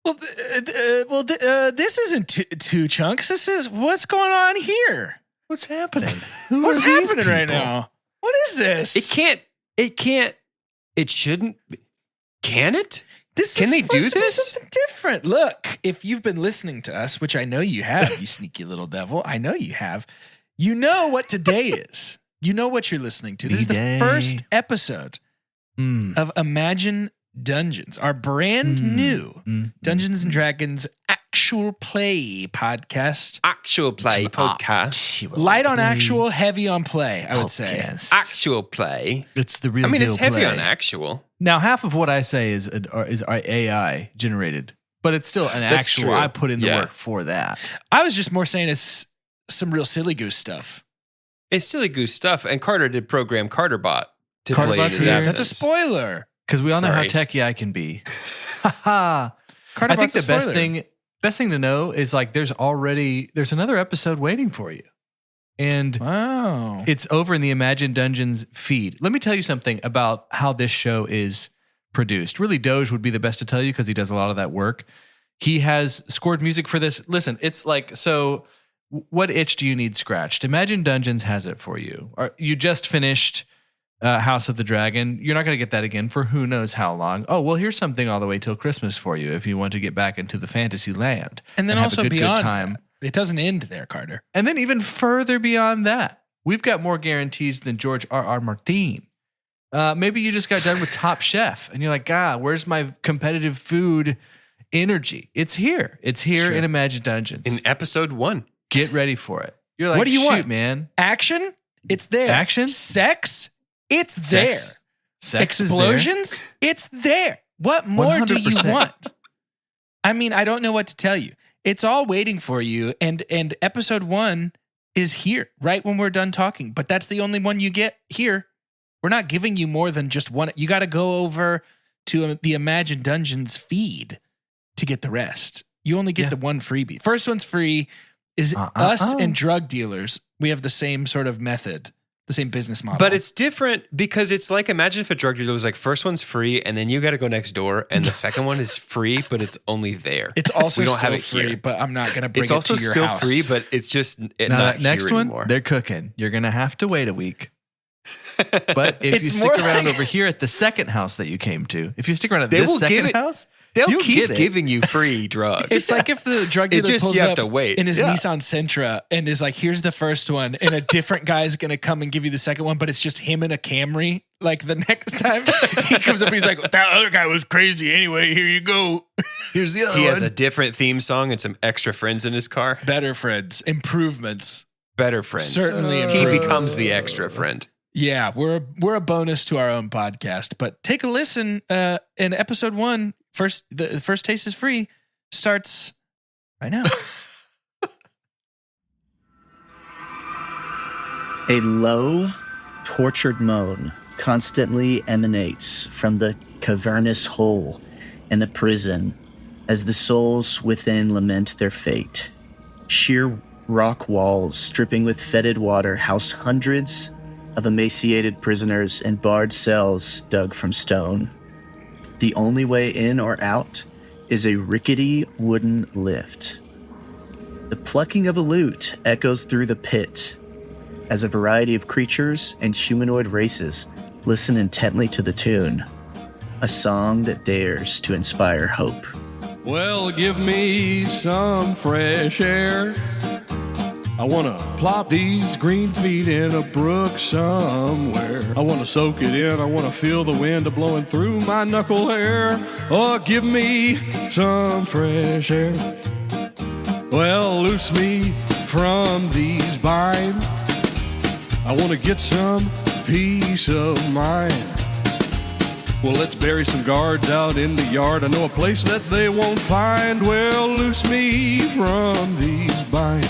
This isn't two chunks. This is what's going on here. What's happening? What's happening right now? What is this? It shouldn't. Can it? Can they do this? Something different. Look, if you've been listening to us, which I know you have, you sneaky little devil. I know you have. You know what today is. You know what you're listening to. This is the first episode of Imagine Dungeons, our brand new Dungeons and Dragons actual play podcast. Actual play podcast. Light on actual, heavy on play, I would say. Actual play. It's the real deal. I mean, it's heavy play. on actual. Now, half of what I say is AI generated, but it's still an That's actual. true. I put in the work for that. I was just more saying it's some real silly goose stuff. It's silly goose stuff, and Carter did program Carterbot to play Carterbot's his here. absence. That's a spoiler. Because we all know how Sorry. techy I can be. I think the best thing to know is like there's another episode waiting for you. And Wow. it's over in the Imagine Dungeons feed. Let me tell you something about how this show is produced. Really, Doge would be the best to tell you because he does a lot of that work. He has scored music for this. Listen, it's like, so what itch do you need scratched? Imagine Dungeons has it for you. You just finished House of the Dragon. You're not going to get that again for who knows how long. Oh, well, here's something all the way till Christmas for you if you want to get back into the fantasy land. And then have also a good beyond time. that, it doesn't end there, Carter. And then even further beyond that, we've got more guarantees than George R.R. Martin. Maybe you just got done with Top Chef and you're like, God, where's my competitive food energy? It's here. It's here in Imagine Dungeons. In episode 1. Get ready for it. You're like, What do you want, man? Action? It's there. Action? Sex? It's there. Sex Explosions? It's there. What more do you 100%. want? I mean, I don't know what to tell you. It's all waiting for you. And episode 1 is here right when we're done talking. But that's the only one you get here. We're not giving you more than just one. You got to go over to the Imagine Dungeons feed to get the rest. You only get the one freebie. First one's free. Is us and drug dealers. We have the same sort of method, the same business model. But it's different because it's like, imagine if a drug dealer was like, first one's free and then you got to go next door and the second one is free, but it's only there. It's also we don't still have it free, here. but I'm not going to bring It's it also to your still house. free, but it's just Now, not next here one, anymore. they're cooking. You're going to have to wait a week. But if It's you stick more around like- over here at the second house that you came to, if you stick around at They this will give second it- house, They'll you'll keep get it. giving you free drugs. It's like if the drug It dealer just- pulls you have up to wait. in his Yeah. Nissan Sentra and is like, here's the first one, and a different guy's going to come and give you the second one, but it's just him in a Camry. Like the next time he comes up, he's like, that other guy was crazy. Anyway, here you go. Here's the other he one. has a different theme song and some extra friends in his car. Better friends, improvements. Better friends. Certainly He improvements. becomes the extra friend. Yeah, we're a bonus to our own podcast, but take a listen. In episode 1, the first taste is free. Starts right now. A low, tortured moan constantly emanates from the cavernous hole in the prison as the souls within lament their fate. Sheer rock walls dripping with fetid water house hundreds of emaciated prisoners in barred cells dug from stone. The only way in or out is a rickety wooden lift. The plucking of a lute echoes through the pit as a variety of creatures and humanoid races listen intently to the tune, a song that dares to inspire hope. Well, give me some fresh air. I want to plop these green feet in a brook somewhere. I want to soak it in. I want to feel the wind blowing through my knuckle hair. Oh, give me some fresh air. Well, loose me from these binds. I want to get some peace of mind. Well, let's bury some guards out in the yard. I know a place that they won't find. Well, loose me from these binds.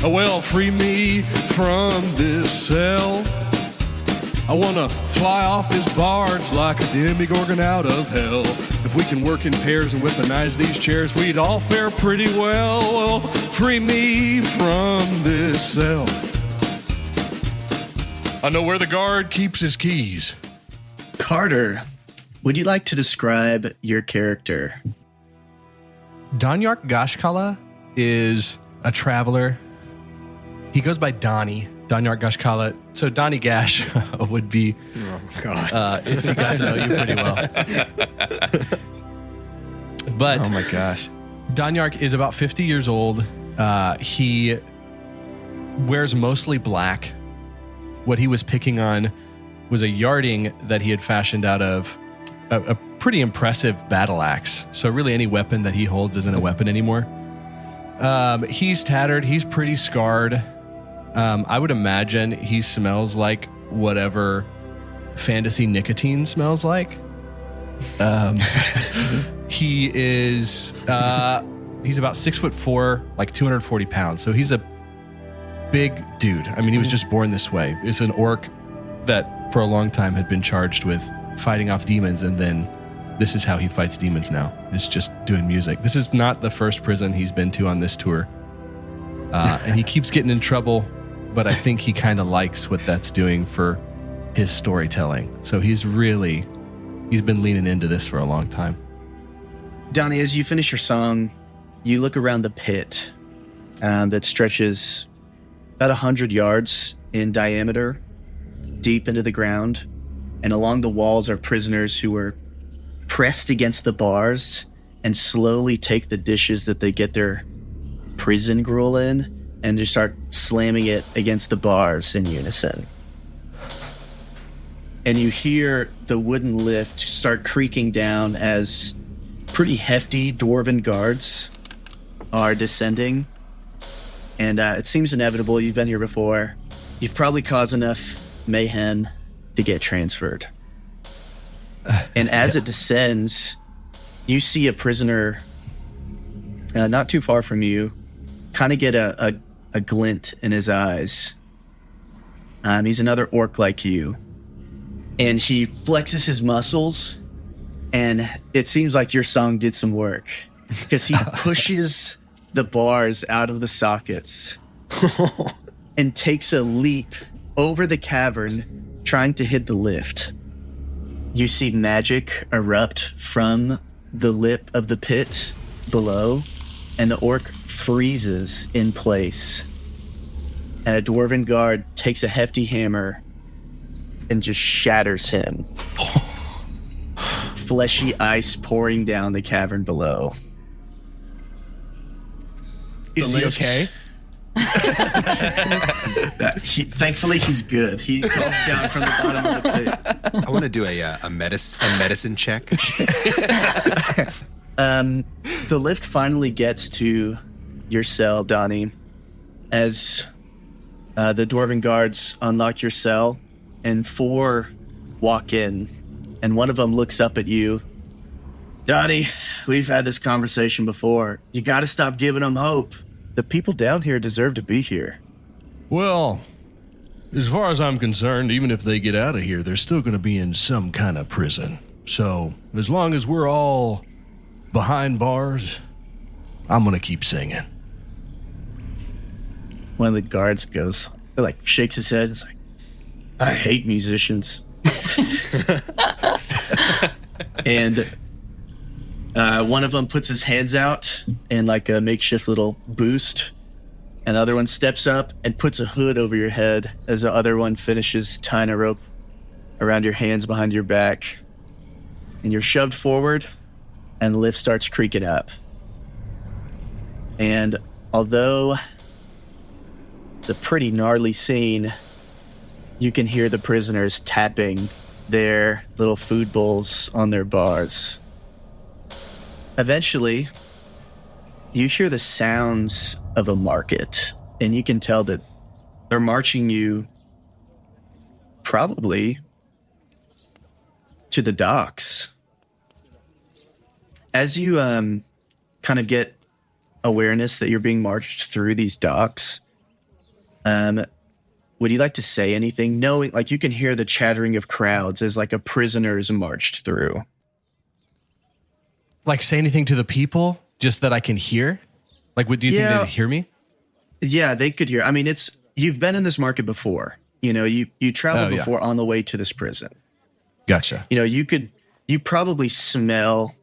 Oh, well, free me from this cell. I want to fly off this barge like a demigorgon out of hell. If we can work in pairs and weaponize these chairs, we'd all fare pretty well. Well, free me from this cell. I know where the guard keeps his keys. Carter, Would you like to describe your character? Danyark Gashkala is a traveler. He goes by Donnie. Danyark Gashkala. So Donnie Gash would be, Oh God. if he got to know you pretty well. But Oh my gosh. Danyark is about 50 years old. He wears mostly black. What he was picking on was a yarding that he had fashioned out of a pretty impressive battle axe. So really any weapon that he holds isn't a weapon anymore. He's tattered. He's pretty scarred. I would imagine he smells like whatever fantasy nicotine smells like. He is he's about 6'4", like 240 pounds. So he's a big dude. I mean, he was just born this way. It's an orc that for a long time had been charged with fighting off demons, and then this is how he fights demons now. It's just doing music. This is not the first prison he's been to on this tour. And he keeps getting in trouble, but I think he kind of likes what that's doing for his storytelling. So he's been leaning into this for a long time. Donnie, as you finish your song, you look around the pit that stretches about 100 yards in diameter, deep into the ground. And along the walls are prisoners who are pressed against the bars and slowly take the dishes that they get their prison gruel in and just start slamming it against the bars in unison. And you hear the wooden lift start creaking down as pretty hefty dwarven guards are descending. And it seems inevitable. You've been here before. You've probably caused enough mayhem to get transferred. And as it descends, you see a prisoner not too far from you kind of get a glint in his eyes. He's another orc like you. And he flexes his muscles, and it seems like your song did some work because he pushes the bars out of the sockets and takes a leap over the cavern, trying to hit the lift. You see magic erupt from the lip of the pit below, and the orc freezes in place. And a dwarven guard takes a hefty hammer and just shatters him. Fleshy ice pouring down the cavern below. Is he okay? Thankfully, he's good. He falls down from the bottom of the pit. I want to do a medicine check. The lift finally gets to your cell, Donnie, as the dwarven guards unlock your cell, and 4 walk in, and one of them looks up at you. Donnie, we've had this conversation before. You got to stop giving them hope. The people down here deserve to be here. Well, as far as I'm concerned, even if they get out of here, they're still going to be in some kind of prison. So, as long as we're all behind bars, I'm going to keep singing. One of the guards goes, shakes his head. It's like, I hate musicians. And one of them puts his hands out in like a makeshift little boost. And the other one steps up and puts a hood over your head as the other one finishes tying a rope around your hands behind your back. And you're shoved forward, and the lift starts creaking up. And although it's a pretty gnarly scene, you can hear the prisoners tapping their little food bowls on their bars. Eventually, you hear the sounds of a market, and you can tell that they're marching you probably to the docks. As you kind of get awareness that you're being marched through these docks, would you like to say anything? Knowing, like, you can hear the chattering of crowds as like a prisoner is marched through. Like, say anything to the people just that I can hear? Like, do you think they'd hear me? Yeah, they could hear. I mean, you've been in this market before. You know, you traveled before on the way to this prison. Gotcha. You know, you could you probably smell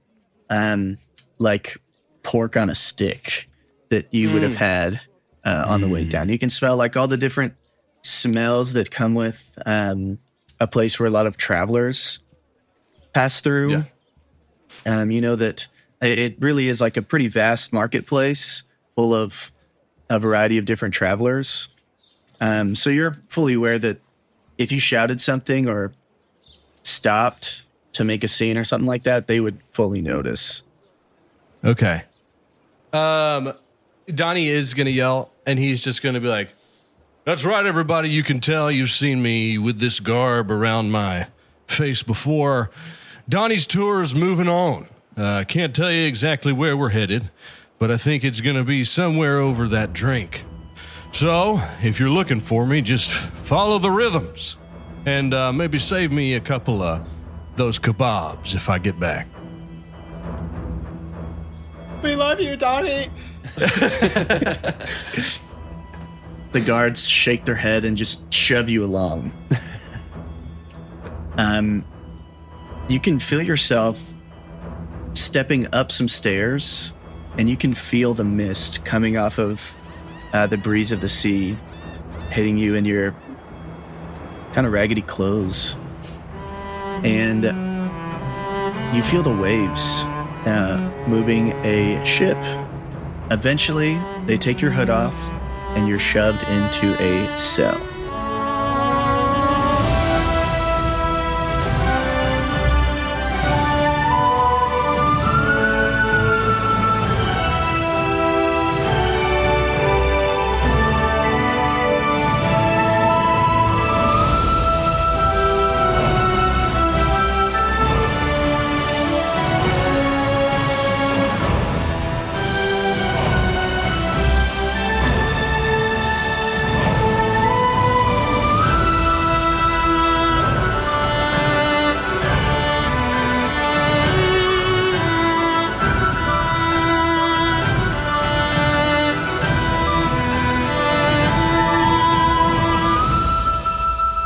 like pork on a stick that you would have had on the way down. You can smell like all the different smells that come with a place where a lot of travelers pass through. Yeah. You know that it really is like a pretty vast marketplace full of a variety of different travelers. So you're fully aware that if you shouted something or stopped to make a scene or something like that, they would fully notice. Okay. Donnie is going to yell, and he's just going to be like, "That's right, everybody. You can tell you've seen me with this garb around my face before. Donnie's tour is moving on. Can't tell you exactly where we're headed, but I think it's going to be somewhere over that drink. So, if you're looking for me, just follow the rhythms, and maybe save me a couple of those kebabs if I get back." We love you, Donnie. The guards shake their head and just shove you along. You can feel yourself stepping up some stairs, and you can feel the mist coming off of the breeze of the sea hitting you in your kind of raggedy clothes. And you feel the waves moving a ship. Eventually, they take your hood off, and you're shoved into a cell.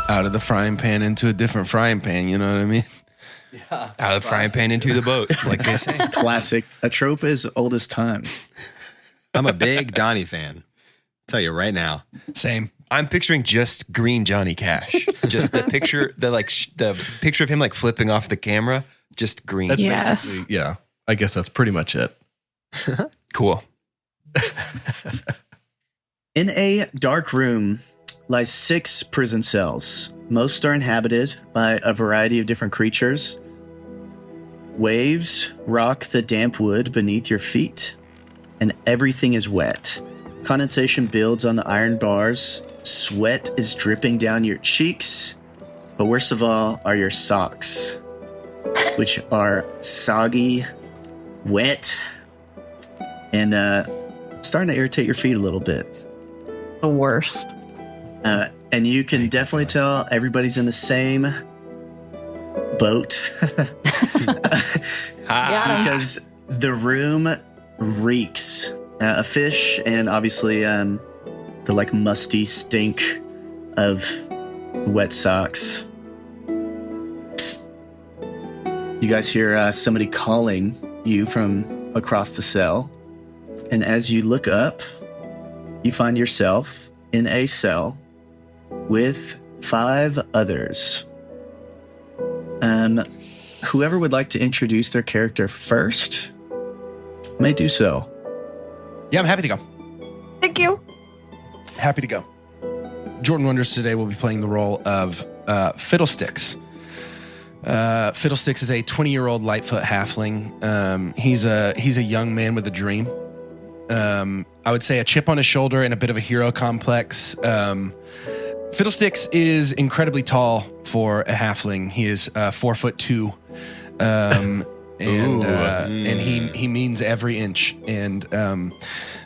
Out of the frying pan into a different frying pan, you know what I mean? Out of the frying pan into the boat, like they say. Classic. A trope as old as time. I'm a big Donnie fan. Tell you right now. Same. I'm picturing just green Johnny Cash. Just the picture, the picture of him like flipping off the camera, just green. That's Yes. basically, yeah, I guess that's pretty much it. Cool. In a dark room lies 6 prison cells. Most are inhabited by a variety of different creatures. Waves rock the damp wood beneath your feet, and everything is wet. Condensation builds on the iron bars. Sweat is dripping down your cheeks. But worst of all are your socks, which are soggy, wet, and starting to irritate your feet a little bit. The worst. And you can definitely tell everybody's in the same boat. Because the room reeks of fish and obviously the like musty stink of wet socks. You guys hear somebody calling you from across the cell. And as you look up, you find yourself in a cell with 5 others. Whoever would like to introduce their character first may do so. Yeah, I'm happy to go. Thank you. Happy to go. Jordan Wonders today will be playing the role of Fiddlesticks. Fiddlesticks is a 20-year-old Lightfoot halfling. He's a young man with a dream. I would say a chip on his shoulder and a bit of a hero complex. Fiddlesticks is incredibly tall for a halfling. He is 4'2", and he means every inch. And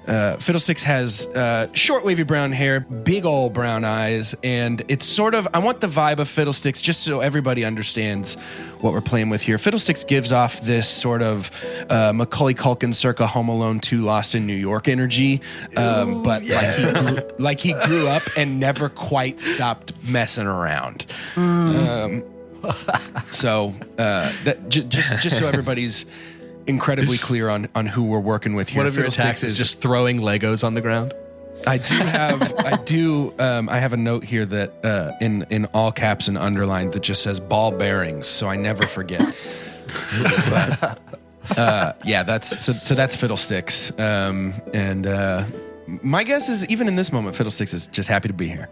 Fiddlesticks has short, wavy brown hair, big old brown eyes, and it's sort of, I want the vibe of Fiddlesticks just so everybody understands what we're playing with here. Fiddlesticks gives off this sort of Macaulay Culkin circa Home Alone 2 Lost in New York energy, but like he grew up and never quite stopped messing around. So just so everybody's incredibly clear on who we're working with here. One of your Fiddlesticks attacks is just throwing Legos on the ground. I have a note here that in all caps and underlined that just says ball bearings, so I never forget. That's Fiddlesticks. My guess is even in this moment, Fiddlesticks is just happy to be here.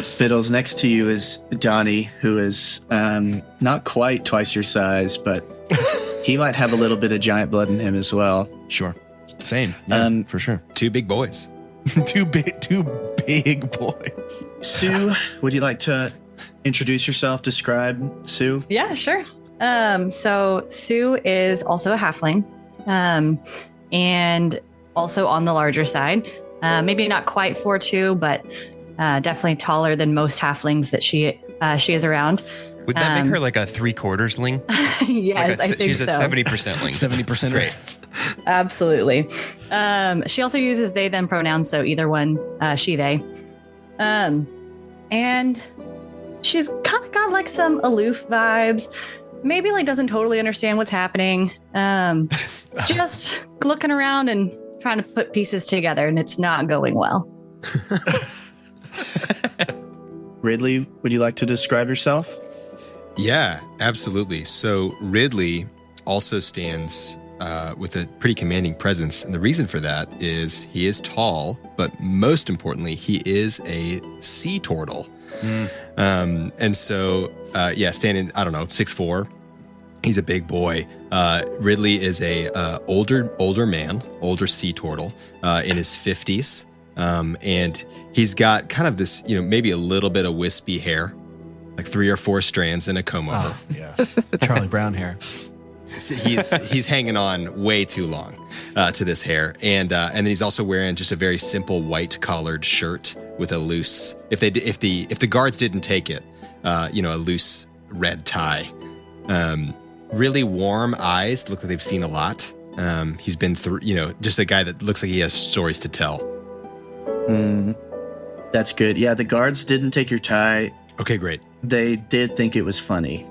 Fiddles, next to you is Donnie, who is not quite twice your size, but he might have a little bit of giant blood in him as well. Sure. Same. Yeah, for sure. Two big boys. Two big boys. Sue, would you like to introduce yourself? Describe Sue. Yeah, sure. So Sue is also a halfling, and also on the larger side. Maybe not quite 4'2", but definitely taller than most halflings that she is around. Would that make her like a 3/4 ling? Yes, I think she's so. She's a 70% ling. 70% Great. Absolutely. She also uses they, them pronouns, so either one, she, they. And she's kind of got like some aloof vibes. Maybe like doesn't totally understand what's happening. Just looking around and trying to put pieces together, and it's not going well. Ridley, would you like to describe yourself? Yeah, absolutely. So Ridley also stands with a pretty commanding presence. And the reason for that is he is tall, but most importantly, he is a sea turtle. And so, standing, 6'4". He's a big boy. Ridley is a older man, older sea turtle in his 50s. And he's got kind of this, maybe a little bit of wispy hair, like 3 or 4 strands and a comb over. Oh, yes. Charlie Brown hair. He's hanging on way too long to this hair, and then he's also wearing just a very simple white collared shirt with a loose. If the guards didn't take it, a loose red tie. Really warm eyes, look like they've seen a lot. He's been through, just a guy that looks like he has stories to tell. That's good. Yeah, the guards didn't take your tie. Okay, great. They did think it was funny.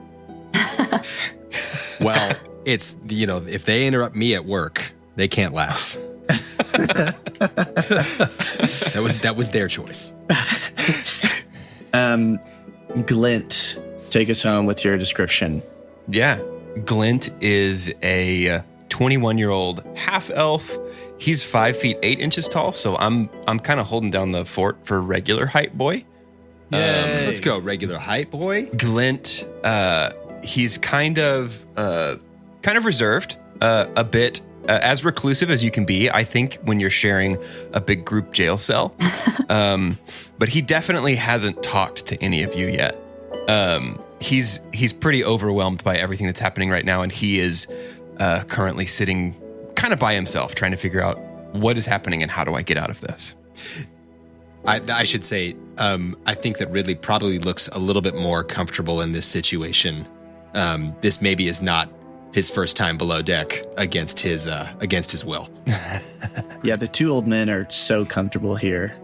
Well, it's, if they interrupt me at work, they can't laugh. That was their choice. Glint, take us home with your description. Yeah. Glint is a 21-year-old half elf. He's 5 feet 8 inches tall, so I'm kind of holding down the fort for regular height boy. Let's go, regular height boy. Glint, he's kind of reserved, a bit as reclusive as you can be, I think, when you're sharing a big group jail cell. But he definitely hasn't talked to any of you yet. He's pretty overwhelmed by everything that's happening right now, and he is currently sitting kind of by himself, trying to figure out what is happening and how do I get out of this. I should say, I think that Ridley probably looks a little bit more comfortable in this situation. This maybe is not his first time below deck against his will. Yeah, the 2 old men are so comfortable here.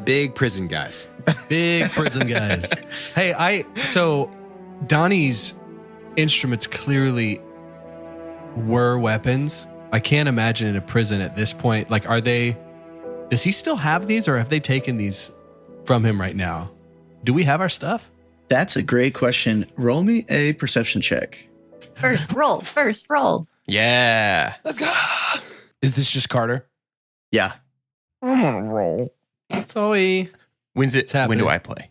Big prison guys. Big prison guys. Hey, so Donnie's instruments clearly were weapons. I can't imagine in a prison at this point. Like, does he still have these, or have they taken these from him right now? Do we have our stuff? That's a great question. Roll me a perception check. First roll. Yeah. Let's go. Is this just Carter? Yeah. I'm gonna roll. Zoe. When happening. do I play?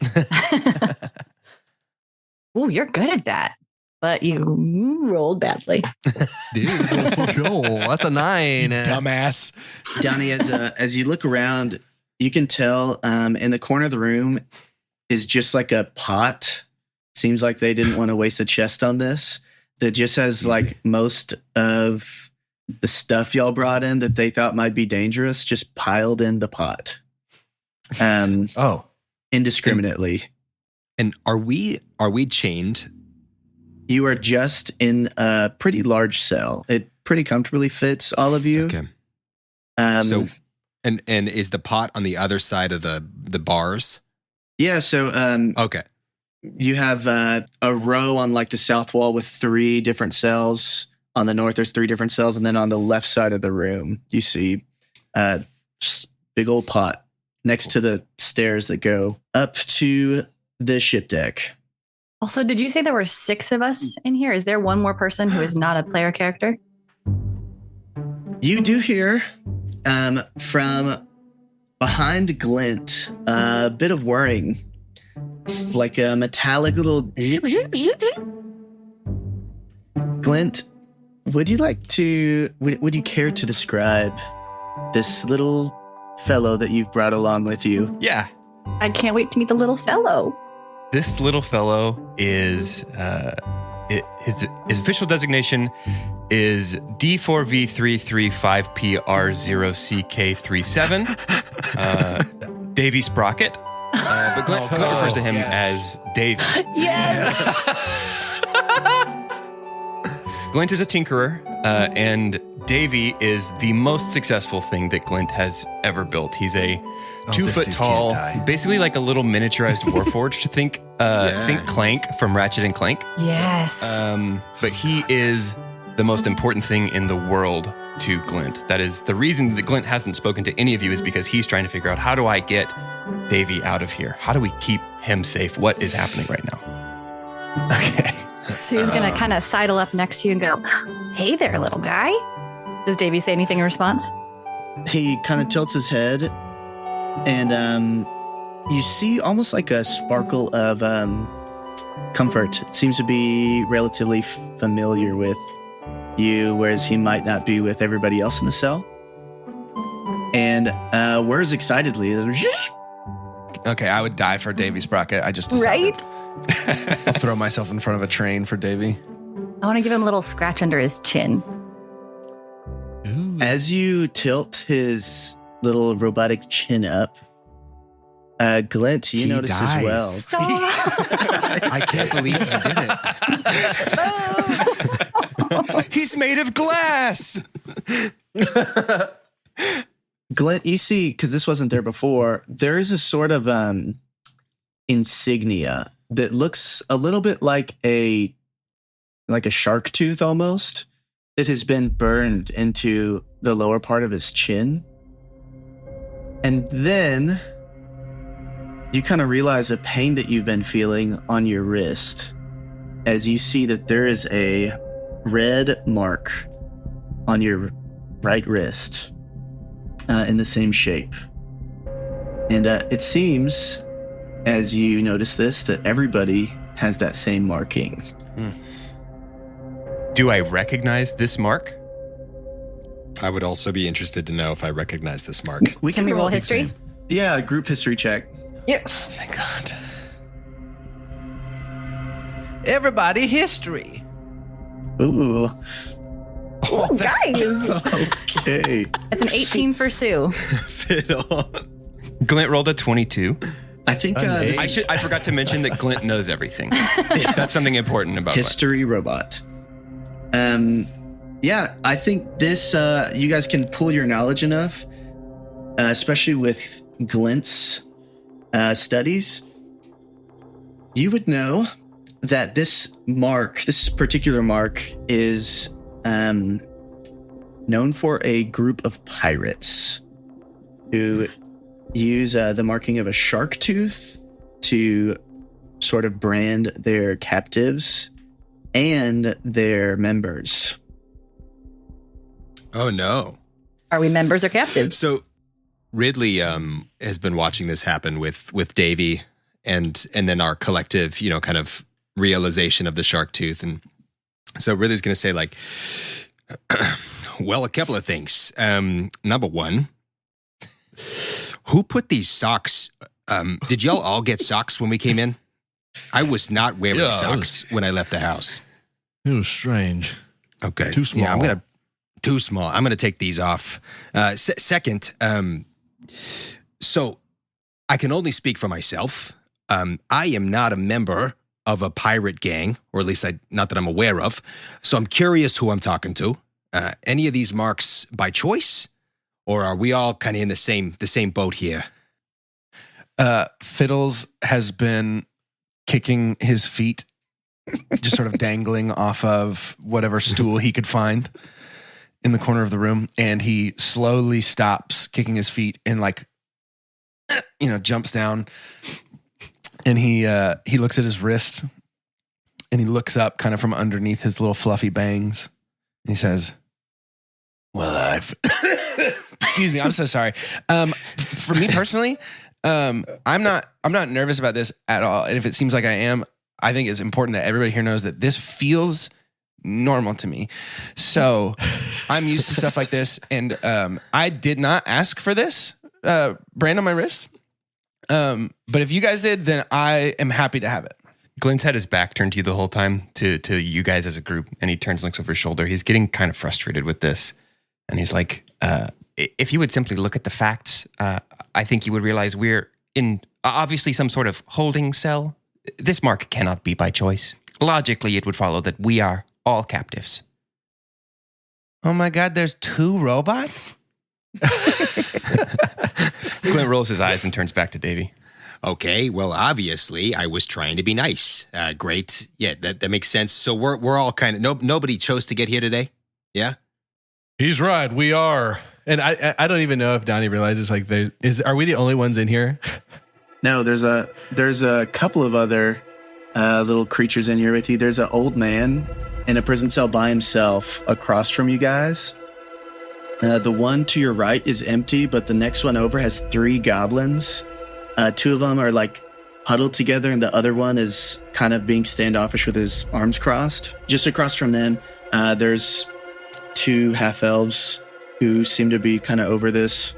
Ooh, you're good at that. But you rolled badly. Dude, that's a 9. Dumbass. Donnie, as you look around, you can tell in the corner of the room is just like a pot. Seems like they didn't want to waste a chest on this. That just has like most of the stuff y'all brought in that they thought might be dangerous, just piled in the pot. Indiscriminately. And are we chained? You are just in a pretty large cell. It pretty comfortably fits all of you. Okay. So, and is the pot on the other side of the bars? Yeah, so Okay. you have a row on like the south wall with 3 different cells. On the north, there's 3 different cells, and then on the left side of the room, you see just big old pot next to the stairs that go up to the ship deck. Also, did you say there were 6 of us in here? Is there one more person who is not a player character? You do hear from behind Glint a bit of whirring, like a metallic little. Glint, would you care to describe this little fellow that you've brought along with you? Yeah. I can't wait to meet the little fellow. This little fellow is his official designation is D4V335PR0CK37, Davy Sprocket. But Glenn refers to him as Davy. Yes. Glint is a tinkerer, and Davy is the most successful thing that Glint has ever built. He's a 2 this foot dude tall, can't die. basically like a little miniaturized Warforged. Think Clank from Ratchet and Clank. Yes. But he is the most important thing in the world to Glint. That is the reason that Glint hasn't spoken to any of you, is because he's trying to figure out, how do I get Davy out of here? How do we keep him safe? What is happening right now? Okay. So he's going to kind of sidle up next to you and go, "Hey there, little guy." Does Davy say anything in response? He kind of tilts his head, and you see almost like a sparkle of comfort. It seems to be relatively familiar with you, whereas he might not be with everybody else in the cell. And whirs excitedly. Okay, I would die for Davy Sprocket. I just decided. Right? I'll throw myself in front of a train for Davy. I want to give him a little scratch under his chin. As you tilt his little robotic chin up, Glint, you He notice dies. as well. Stop. I can't believe you did it. He's made of glass. Glint, you see, because this wasn't there before, there is a sort of insignia that looks a little bit like a shark tooth almost, that has been burned into the lower part of his chin. And then you kind of realize a pain that you've been feeling on your wrist as you see that there is a red mark on your right wrist in the same shape. And it seems, as you notice this, that everybody has that same marking. Do I recognize this mark? I would also be interested to know if I recognize this mark. Can we roll a history? check. Yeah, a group history check. Yes. Thank God. Everybody, history. Ooh. Ooh, guys. Okay. That's an 18 for Sue. Fiddle. Glint rolled a 22. I think I forgot to mention that Glint knows everything. That's something important about Glint. history robot. Yeah, I think this, you guys can pull your knowledge enough, especially with Glint's studies. You would know that this particular mark, is known for a group of pirates who use the marking of a shark tooth to sort of brand their captives and their members. Oh, no. Are we members or captives? So Ridley has been watching this happen with Davy and then our collective, kind of realization of the shark tooth. And so Ridley's going to say, like, well, a couple of things. Number one, who put these socks? Did y'all all get socks when we came in? I was not wearing socks when I left the house. It was strange. Okay. Too small. Yeah, too small. I'm going to take these off. Second, so I can only speak for myself. I am not a member of a pirate gang, or at least not that I'm aware of. So I'm curious who I'm talking to. Any of these marks by choice, or are we all kind of in the same boat here? Fiddles has been kicking his feet, just sort of dangling off of whatever stool he could find in the corner of the room. And he slowly stops kicking his feet and jumps down. And he looks at his wrist and he looks up kind of from underneath his little fluffy bangs. And he says, well, excuse me, I'm so sorry. For me personally, I'm not nervous about this at all. And if it seems like I am, I think it's important that everybody here knows that this feels normal to me. So I'm used to stuff like this. And I did not ask for this brand on my wrist. But if you guys did, then I am happy to have it. Glenn's had his back turned to you the whole time, to you guys as a group, and he turns and looks over his shoulder. He's getting kind of frustrated with this. And he's like, if you would simply look at the facts, I think you would realize we're in obviously some sort of holding cell. This mark cannot be by choice. Logically, it would follow that we are all captives. Oh my God, there's 2 robots? Glenn rolls his eyes and turns back to Davy. Okay, well, obviously, I was trying to be nice. Great. Yeah, that makes sense. So we're all kind of, nobody chose to get here today? Yeah? He's right. We are. And I don't even know if Donnie realizes, like, are we the only ones in here? No, there's a couple of other little creatures in here with you. There's an old man in a prison cell by himself across from you guys. The one to your right is empty, but the next one over has 3 goblins. 2 of them are like huddled together, and the other one is kind of being standoffish with his arms crossed. Just across from them, there's 2 half-elves who seem to be kind of over this.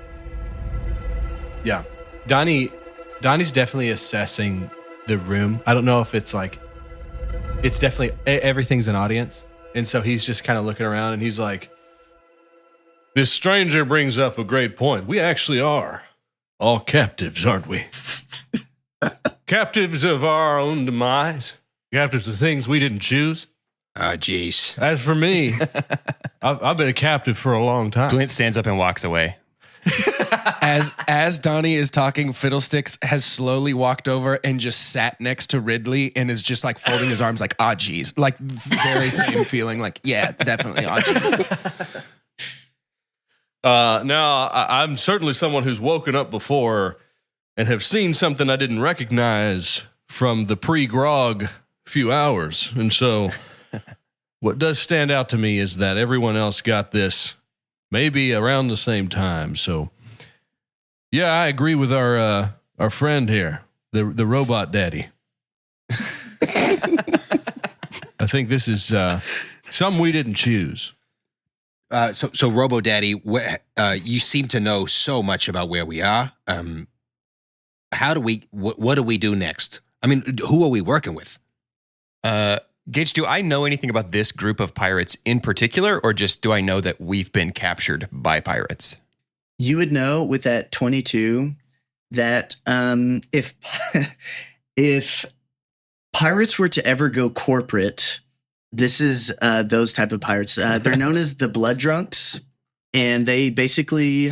Yeah. Donnie's definitely assessing the room. I don't know if it's like, it's definitely, everything's an audience. And so he's just kind of looking around and he's like, this stranger brings up a great point. We actually are all captives, aren't we? Captives of our own demise. Captives of things we didn't choose. Jeez. As for me, I've been a captive for a long time. Glint stands up and walks away. As Donnie is talking, Fiddlesticks has slowly walked over and just sat next to Ridley and is just like folding his arms like, geez. Like very same feeling like, yeah, definitely, geez. Now, I'm certainly someone who's woken up before and have seen something I didn't recognize from the pre-grog few hours. And so what does stand out to me is that everyone else got this maybe around the same time. So, yeah, I agree with our friend here, the robot daddy. I think this is something we didn't choose. So Robo Daddy, you seem to know so much about where we are. What do we do next? I mean, who are we working with? Gage, do I know anything about this group of pirates in particular, or just do I know that we've been captured by pirates? You would know with that 22 that if pirates were to ever go corporate, this is those type of pirates. They're known as the Blood Drunks, and they basically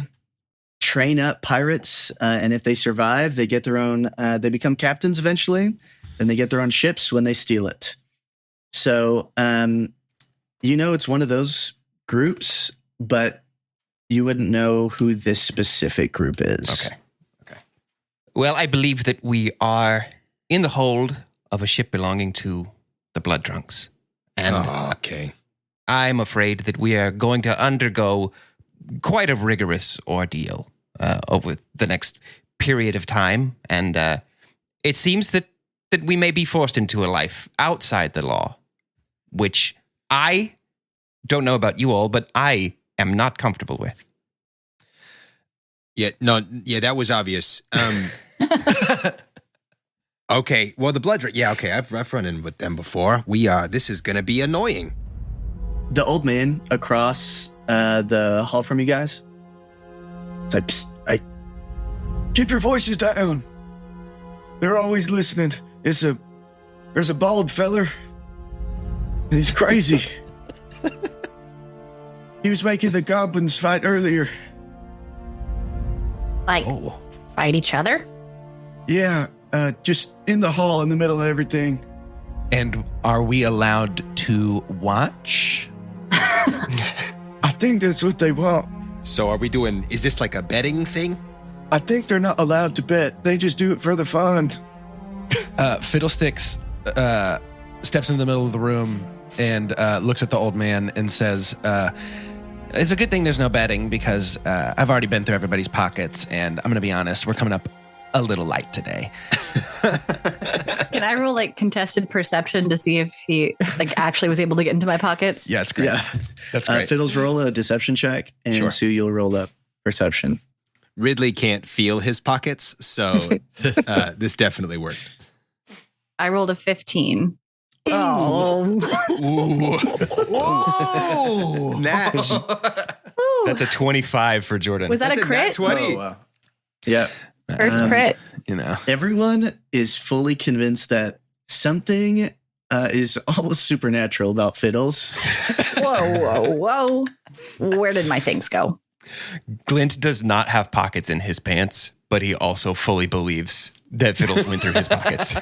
train up pirates. And if they survive, they get their own. They become captains eventually, and they get their own ships when they steal it. So, it's one of those groups, but you wouldn't know who this specific group is. Okay. Well, I believe that we are in the hold of a ship belonging to the Blood Drunks. And okay. I'm afraid that we are going to undergo quite a rigorous ordeal over the next period of time. And it seems that we may be forced into a life outside the law, which I don't know about you all, but I am not comfortable with. Yeah, that was obvious. Okay, well, the Blood Drunk, okay, I've run in with them before. This is going to be annoying. The old man across the hall from you guys. It's like, psst, keep your voices down. They're always listening. There's a bald feller, and he's crazy. He was making the goblins fight earlier. Like, fight each other? Yeah, just in the hall in the middle of everything. And are we allowed to watch? I think that's what they want. So is this like a betting thing? I think they're not allowed to bet. They just do it for the fun. Fiddlesticks steps into the middle of the room and looks at the old man and says, it's a good thing there's no betting because I've already been through everybody's pockets, and I'm going to be honest, we're coming up a little light today. Can I roll like contested perception to see if he like actually was able to get into my pockets? Yeah, it's great. Yeah. That's great. Fiddles, roll a deception check, and Sure. Sue, you'll roll up perception. Ridley can't feel his pockets, so this definitely worked. I rolled a 15. Oh. Ooh. Natch. Ooh. That's a 25 for Jordan. Was that That's a crit? nat 20. Yeah. First crit. You know. Everyone is fully convinced that something is almost supernatural about Fiddles. Whoa. Where did my things go? Glint does not have pockets in his pants, but he also fully believes that Fiddles went through his pockets.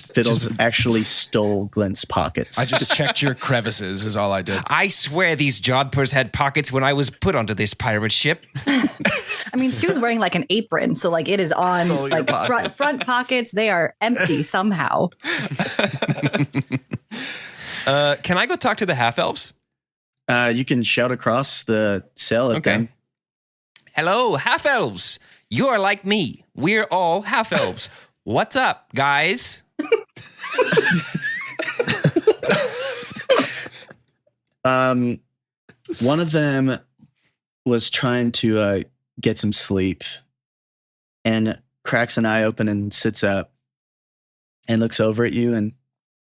Fiddles actually stole Glint's pockets. I just checked your crevices is all I did. I swear these jodhpurs had pockets when I was put onto this pirate ship. I mean, Sue's wearing like an apron, so like it is on like front pockets. They are empty somehow. Can I go talk to the half-elves? You can shout across the cell at them. Hello, half-elves. You are like me. We're all half-elves. What's up, guys? One of them was trying to get some sleep and cracks an eye open and sits up and looks over at you, and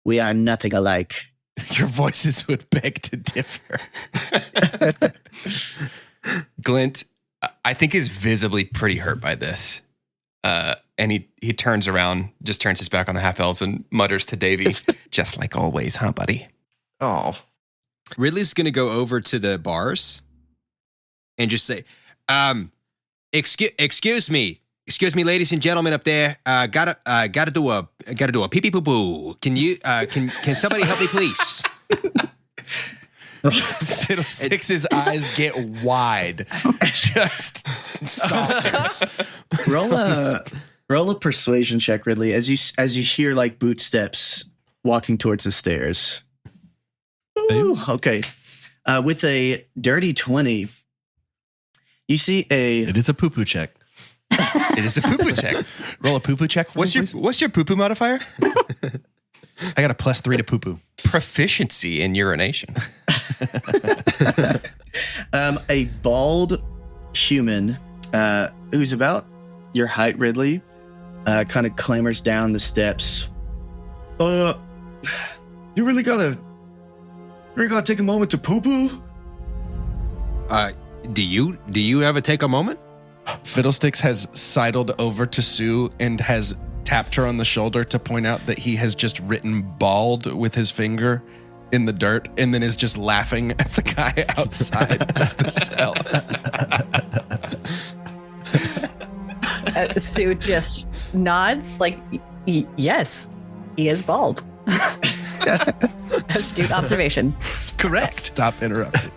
we are nothing alike. Your voices would beg to differ. Glint, I think, is visibly pretty hurt by this. And he turns around, just turns his back on the half-elves and mutters to Davy, just like always, huh, buddy? Oh. Ridley's going to go over to the bars and just say, excuse me, ladies and gentlemen up there. Gotta do a pee pee poo poo. Can somebody help me, please? Fiddlesticks's eyes get wide. Just saucers. Roll a persuasion check, Ridley, as you hear like boot steps walking towards the stairs. Ooh, okay. With a dirty 20, you see It is a poo-poo check. It is a poo-poo check. Roll a poo-poo check for me, please. What's your poo-poo modifier? I got a +3 to poo-poo. Proficiency in urination. a bald human who's about your height, Ridley, kind of clambers down the steps. You really gotta take a moment to poo-poo? Do you ever take a moment? Fiddlesticks has sidled over to Sue and has tapped her on the shoulder to point out that he has just written bald with his finger in the dirt, and then is just laughing at the guy outside of the cell. Sue just nods like, yes, he is bald. Astute observation. Correct. Stop interrupting.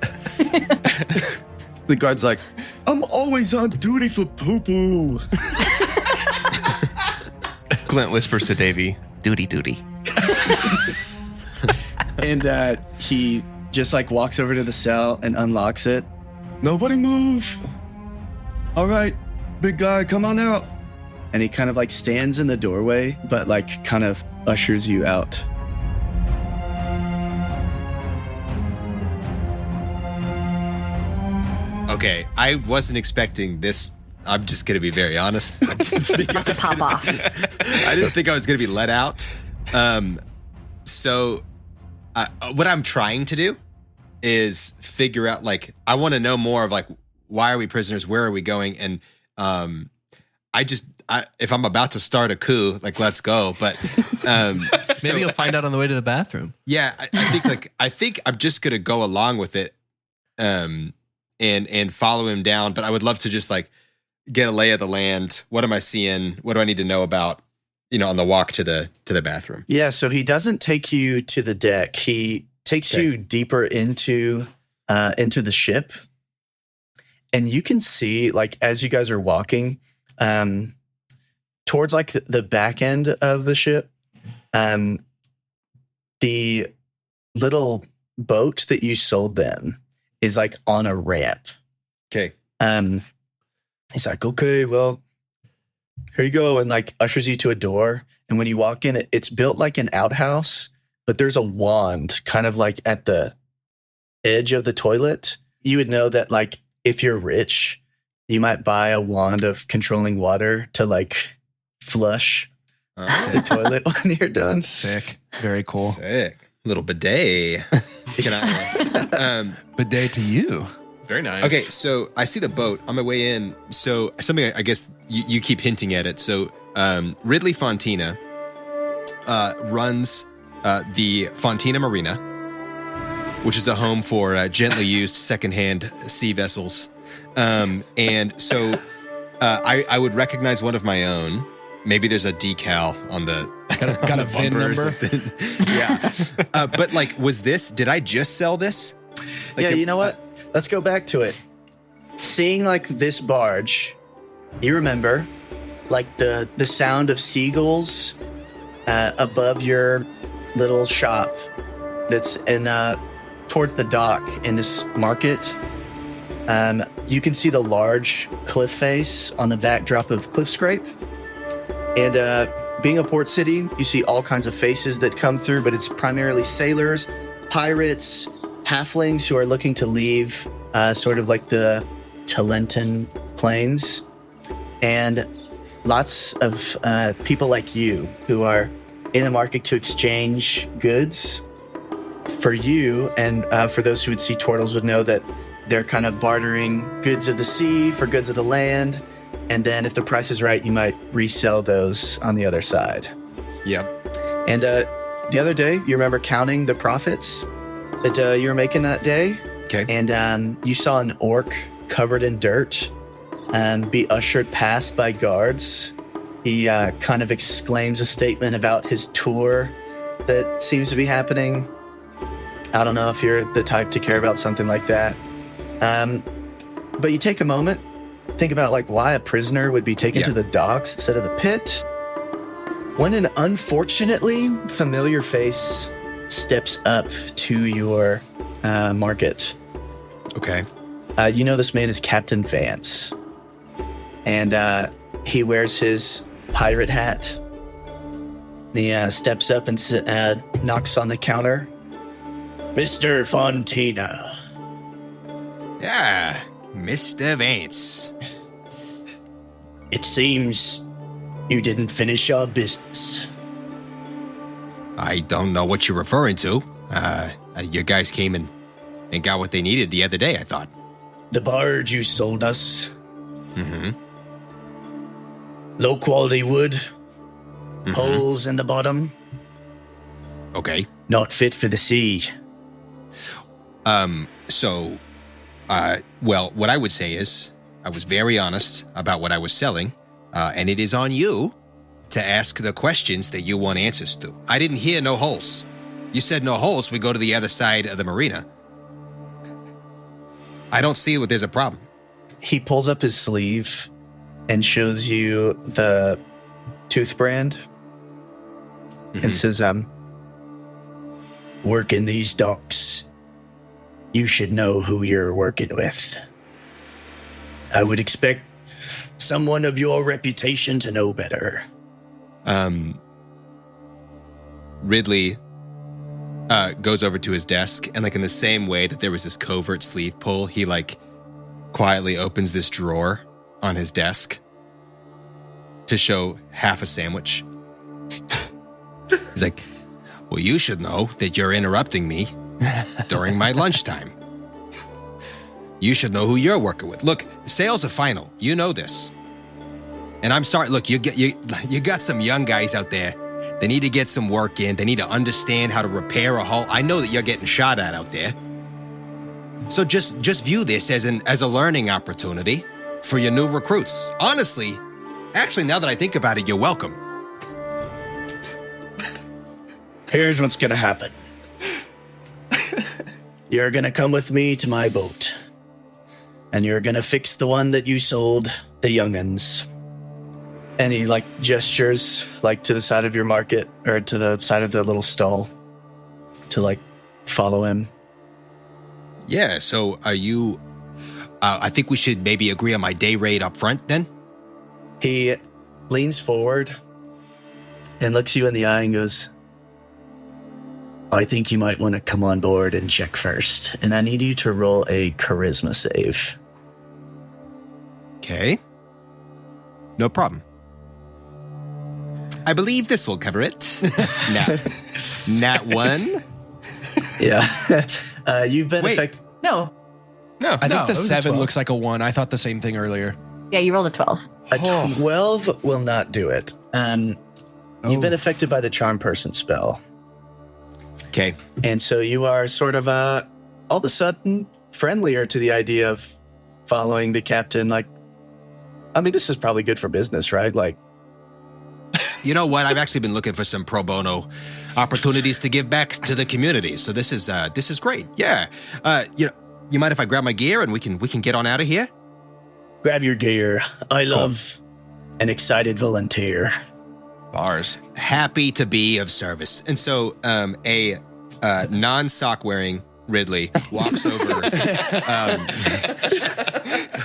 The guard's like, I'm always on duty for poo-poo. Glint whispers to Davy, duty. And he just like walks over to the cell and unlocks it. Nobody move. All right, big guy, come on out. And he kind of like stands in the doorway, but like kind of ushers you out. Okay, I wasn't expecting this. I'm just going to be very honest. Have to pop off. I didn't think I was going to be let out. So what I'm trying to do is figure out, like, I want to know more of, like, why are we prisoners? Where are we going? And if I'm about to start a coup, like, let's go. But Maybe you'll find out on the way to the bathroom. yeah, I think I'm just going to go along with it and follow him down. But I would love to just, like, get a lay of the land. What am I seeing? What do I need to know about, on the walk to the bathroom? Yeah, so he doesn't take you to the deck. He takes you deeper into the ship. And you can see, like, as you guys are walking, towards like the back end of the ship, the little boat that you sold them is like on a ramp. Okay. He's like, okay, well, here you go, and like ushers you to a door. And when you walk in, it's built like an outhouse, but there's a wand kind of like at the edge of the toilet. You would know that, like, if you're rich, you might buy a wand of controlling water to like flush the toilet when you're done. Sick. Very cool. Sick. Little bidet. Can I, Bidet to you. Very nice. okay, so I see the boat on my way in. So something, I guess you keep hinting at it. So Ridley Fontina runs the Fontina Marina, which is a home for gently used secondhand sea vessels. And so I would recognize one of my own. Maybe there's a decal on the Got a VIN bumper or number? something. Yeah. But like, did I just sell this? Like Yeah, you know what? Let's go back to it. Seeing like this barge, you remember like the sound of seagulls above your little shop that's in towards the dock in this market. You can see the large cliff face on the backdrop of Cliff Scrape. And being a port city, you see all kinds of faces that come through, but it's primarily sailors, pirates, halflings who are looking to leave sort of like the Talenton plains, and lots of people like you who are in the market to exchange goods. For you, and for those who would see turtles would know that they're kind of bartering goods of the sea for goods of the land. And then if the price is right, you might resell those on the other side. Yep. And the other day, you remember counting the profits that you were making that day? Okay. And you saw an orc covered in dirt be ushered past by guards. He kind of exclaims a statement about his tour that seems to be happening. I don't know if you're the type to care about something like that. But you take a moment, think about like why a prisoner would be taken to the docks instead of the pit. When an unfortunately familiar face steps up to your market. Okay. You know this man is Captain Vance. And he wears his pirate hat. He steps up and knocks on the counter. Mr. Fontina. Yeah, Mr. Vance. It seems you didn't finish your business. I don't know what you're referring to. You guys came and got what they needed the other day, I thought. The barge you sold us. Mm-hmm. Low quality wood. Holes in the bottom. Okay. Not fit for the sea. Well, what I would say is I was very honest about what I was selling, and it is on you to ask the questions that you want answers to. I didn't hear no holes. You said no holes, we go to the other side of the marina. I don't see what there's a problem. He pulls up his sleeve and shows you the tooth brand and says, work in these docks. You should know who you're working with. I would expect someone of your reputation to know better. Ridley goes over to his desk, and like in the same way that there was this covert sleeve pull, he like quietly opens this drawer on his desk to show half a sandwich. He's like, well, you should know that you're interrupting me during my lunchtime. You should know who you're working with. Look, sales are final. You know this. And I'm sorry, look, you got some young guys out there. They need to get some work in. They need to understand how to repair a hull. I know that you're getting shot at out there. So just view this as a learning opportunity. for your new recruits. Honestly, actually, now that I think about it, you're welcome. Here's what's gonna happen. You're gonna come with me to my boat. And you're gonna fix the one that you sold the young'uns. And he gestures to the side of your market, or to the side of the little stall, to follow him. Yeah, so are you... I think we should maybe agree on my day rate up front then? He leans forward and looks you in the eye and goes, I think you might want to come on board and check first. And I need you to roll a charisma save. Okay. No problem. I believe this will cover it. Nat 1. Yeah. You've been Wait. affected. No. No. I No, think the it was a 7 12. looks like a 1. I thought the same thing earlier. Yeah, you rolled a 12. A 12 will not do it. You've been affected by the charm person spell. Okay. And so you are sort of all of a sudden friendlier to the idea of following the captain. This is probably good for business, right? You know what? I've actually been looking for some pro opportunities to give back to the community. So this is great. Yeah. You mind if I grab my gear and we can get on out of here? Grab your gear. I love an excited volunteer. Bars. Happy to be of service. And so a non-sock wearing Ridley walks over.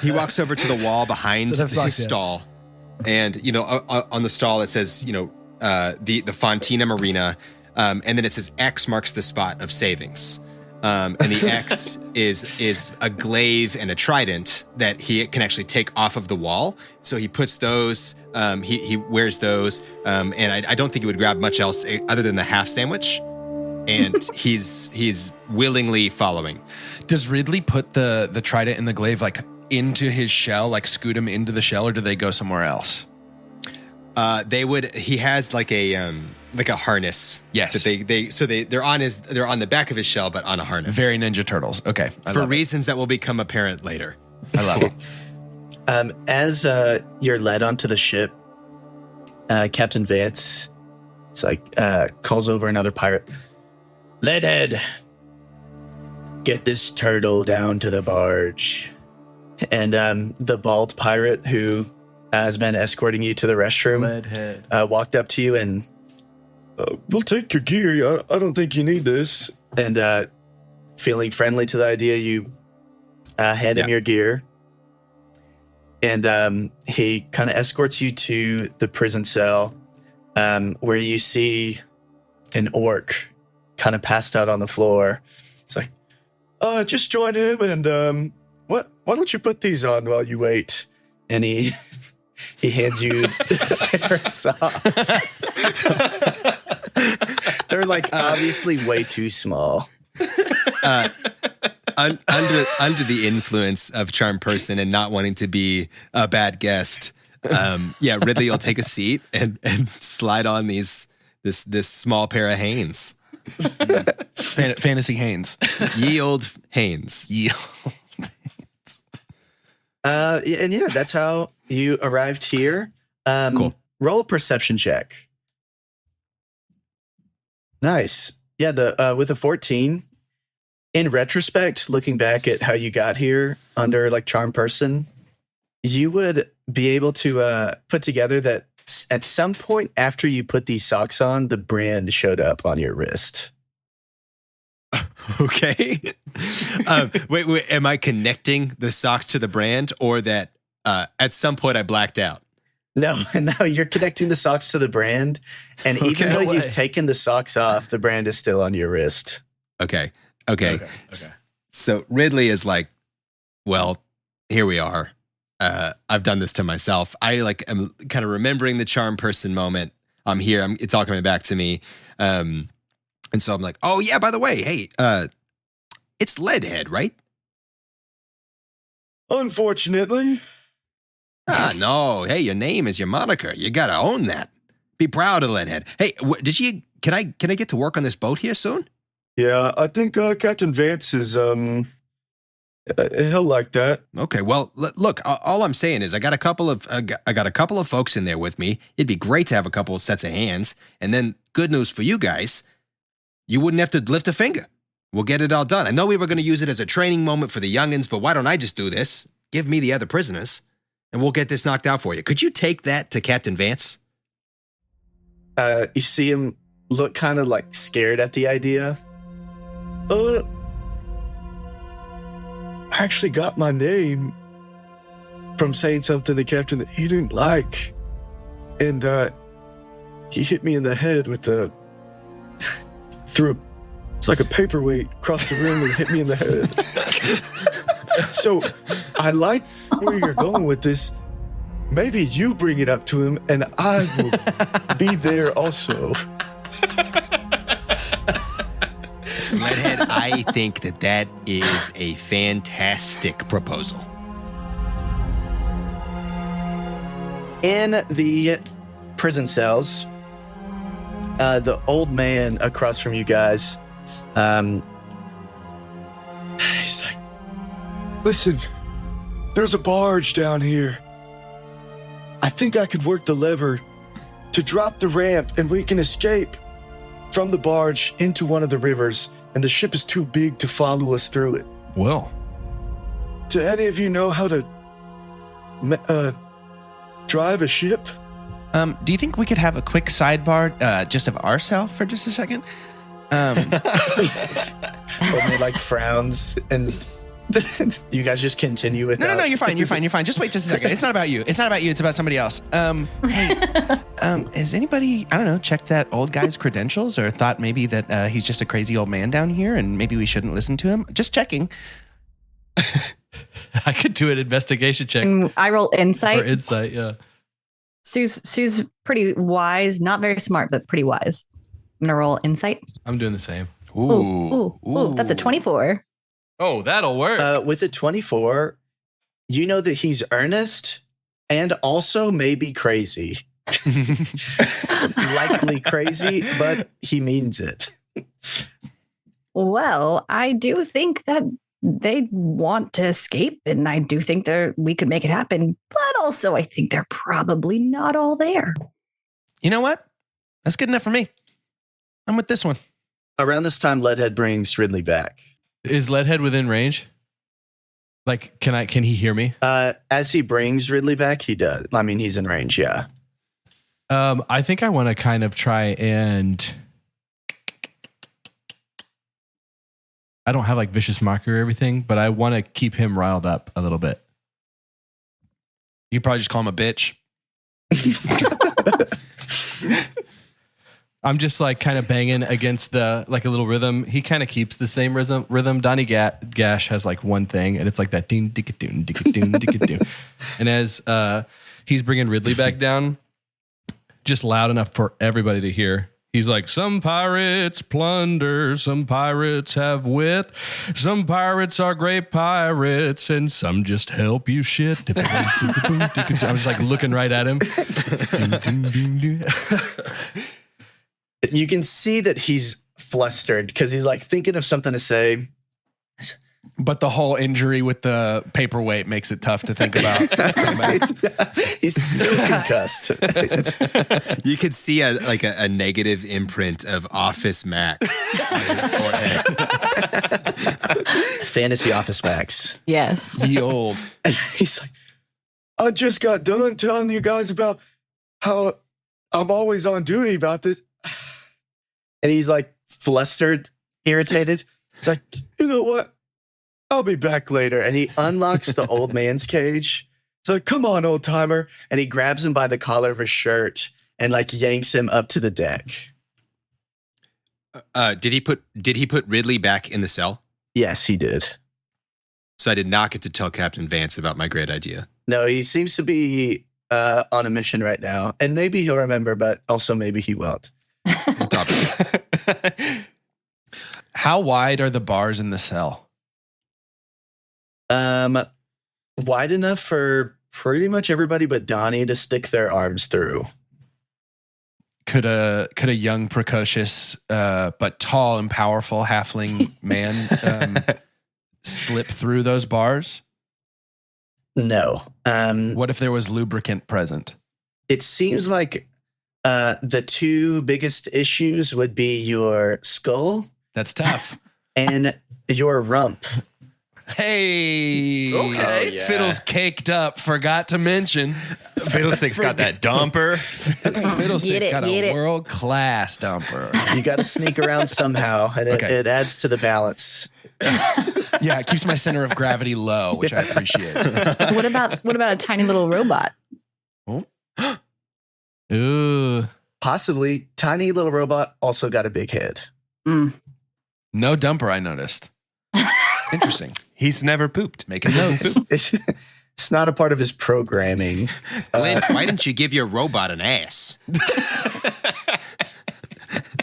He walks over to the wall behind Doesn't have socks his yet. stall. And, on the stall it says, the Fontina Marina. And then it says X marks the spot of savings. And the X is a glaive and a trident that he can actually take off of the wall. So he puts those, he wears those, and I don't think he would grab much else other than the half sandwich. And he's willingly following. Does Ridley put the trident and the glaive into his shell, scoot him into the shell, or do they go somewhere else? He has a harness. Yes. That they're on the back of his shell, but on a harness. Very Ninja Turtles. Okay. For reasons that will become apparent later. I love it. As you're led onto the ship, Captain Vance calls over another pirate. Leadhead, get this turtle down to the barge. And the bald pirate who has been escorting you to the restroom walked up to you and, we'll take your gear. I don't think you need this. And feeling friendly to the idea, you hand him your gear. And he kind of escorts you to the prison cell where you see an orc kind of passed out on the floor. It's just join him and why don't you put these on while you wait? And he hands you a pair of socks. They're obviously way too small. Under the influence of charm person and not wanting to be a bad guest, Ridley will take a seat and slide on this small pair of Hanes. Fantasy Hanes. Ye old Hanes. That's how you arrived here. Cool. Roll a perception check. Nice. Yeah, with a 14. In retrospect, looking back at how you got here under charm person, you would be able to put together that at some point after you put these socks on, the brand showed up on your wrist. Okay. Wait, am I connecting the socks to the brand, or that at some point I blacked out? No, you're connecting the socks to the brand. And even though you've taken the socks off, the brand is still on your wrist. Okay. So Ridley is well, here we are. I've done this to myself. I am kind of remembering the charm person moment. I'm here. It's all coming back to me. And so I'm oh yeah, by the way, hey, it's Leadhead, right? Unfortunately. No. Hey, your name is your moniker. You got to own that. Be proud of Leadhead. Hey, can I get to work on this boat here soon? Yeah, I think Captain Vance is He'll like that. Okay, well, look. All I'm saying is, I got a couple of folks in there with me. It'd be great to have a couple of sets of hands, and then good news for you guys, you wouldn't have to lift a finger. We'll get it all done. I know we were going to use it as a training moment for the youngins, but why don't I just do this? Give me the other prisoners, and we'll get this knocked out for you. Could you take that to Captain Vance? You see him look kind of like scared at the idea. I actually got my name from saying something to Captain that he didn't like. And he hit me in the head with it's like a paperweight across the room and hit me in the head. So I like where you're going with this. Maybe you bring it up to him and I will be there also. Redhead, I think that is a fantastic proposal. In the prison cells, the old man across from you guys, He's like, listen, there's a barge down here. I think I could work the lever to drop the ramp and we can escape from the barge into one of the rivers, and the ship is too big to follow us through it. Well, Do any of you know how to drive a ship? Do you think we could have a quick sidebar just of ourselves for just a second? only like frowns, and you guys just continue with No, you're fine. You're fine. Just wait just a second. It's not about you. It's about somebody else. Hey, has anybody, I don't know, checked that old guy's credentials or thought maybe that he's just a crazy old man down here and maybe we shouldn't listen to him? Just checking. I could do an investigation check I roll insight. or insight. Yeah. Sue's pretty wise, not very smart, but pretty wise. I'm gonna roll insight. I'm doing the same. Ooh, that's a 24. Oh, that'll work. With a 24, you know that he's earnest and also maybe crazy. Likely crazy, but he means it. Well, I do think that they want to escape, and I do think we could make it happen. But also, I think they're probably not all there. You know what? That's good enough for me. I'm with this one. Around this time, Leadhead brings Ridley back. Is Leadhead within range? Like, can he hear me? As he brings Ridley back, he does. I mean, he's in range, yeah. I think I want to kind of try and... I don't have like vicious mockery or everything, but I want to keep him riled up a little bit. You probably just call him a bitch. I'm just like kind of banging against like a little rhythm. He kind of keeps the same rhythm. Donnie Gash has like one thing, and it's like that ding dicka doon dicka doon dicka doon. And as he's bringing Ridley back down, just loud enough for everybody to hear. He's like, some pirates plunder, some pirates have wit, some pirates are great pirates, and some just help you shit. I'm just like looking right at him. You can see that he's flustered because he's like thinking of something to say. But the whole injury with the paperweight makes it tough to think about. He's still concussed. You could see a negative imprint of Office Max on his forehead. Fantasy Office Max. Yes. The old. And he's like, I just got done telling you guys about how I'm always on duty about this. And he's like flustered, irritated. It's like, You know what? I'll be back later. and he unlocks the old man's cage. It's like, come on, old timer. And he grabs him by the collar of his shirt and like yanks him up to the deck. Did he put Ridley back in the cell? Yes, he did. So I did not get to tell Captain Vance about my great idea. No, he seems to be on a mission right now. And maybe he'll remember, but also maybe he won't. How wide are the bars in the cell? Wide enough for pretty much everybody but Donnie to stick their arms through. Could a young, precocious, but tall and powerful halfling man slip through those bars? No. What if there was lubricant present? It seems like the two biggest issues would be your skull That's tough. and your rump. Hey, Okay. Oh, yeah. Fiddle's caked up. Forgot to mention, Fiddlestick's got that dumper. Fiddlestick's got a world-class dumper. You got to sneak around somehow, and it adds to the balance. Yeah, it keeps my center of gravity low, which I appreciate. What about a tiny little robot? Ooh. Possibly, tiny little robot also got a big head. Mm. No dumper, I noticed. Interesting. He's never pooped. Make a note. It's not a part of his programming. Clint, why didn't you give your robot an ass?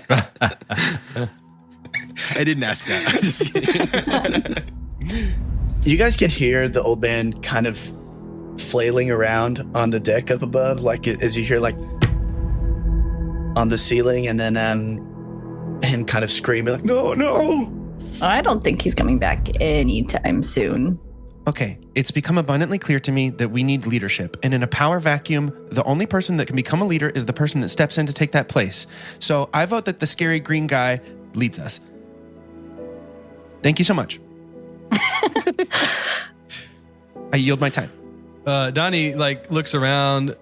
I didn't ask that. I'm just kidding. You guys can hear the old man kind of flailing around on the deck up above, like as you hear like on the ceiling, and then him kind of screaming like, "No!" I don't think he's coming back anytime soon. Okay, it's become abundantly clear to me that we need leadership. And in a power vacuum, the only person that can become a leader is the person that steps in to take that place. So I vote that the scary green guy leads us. Thank you so much. I yield my time. Donnie looks around,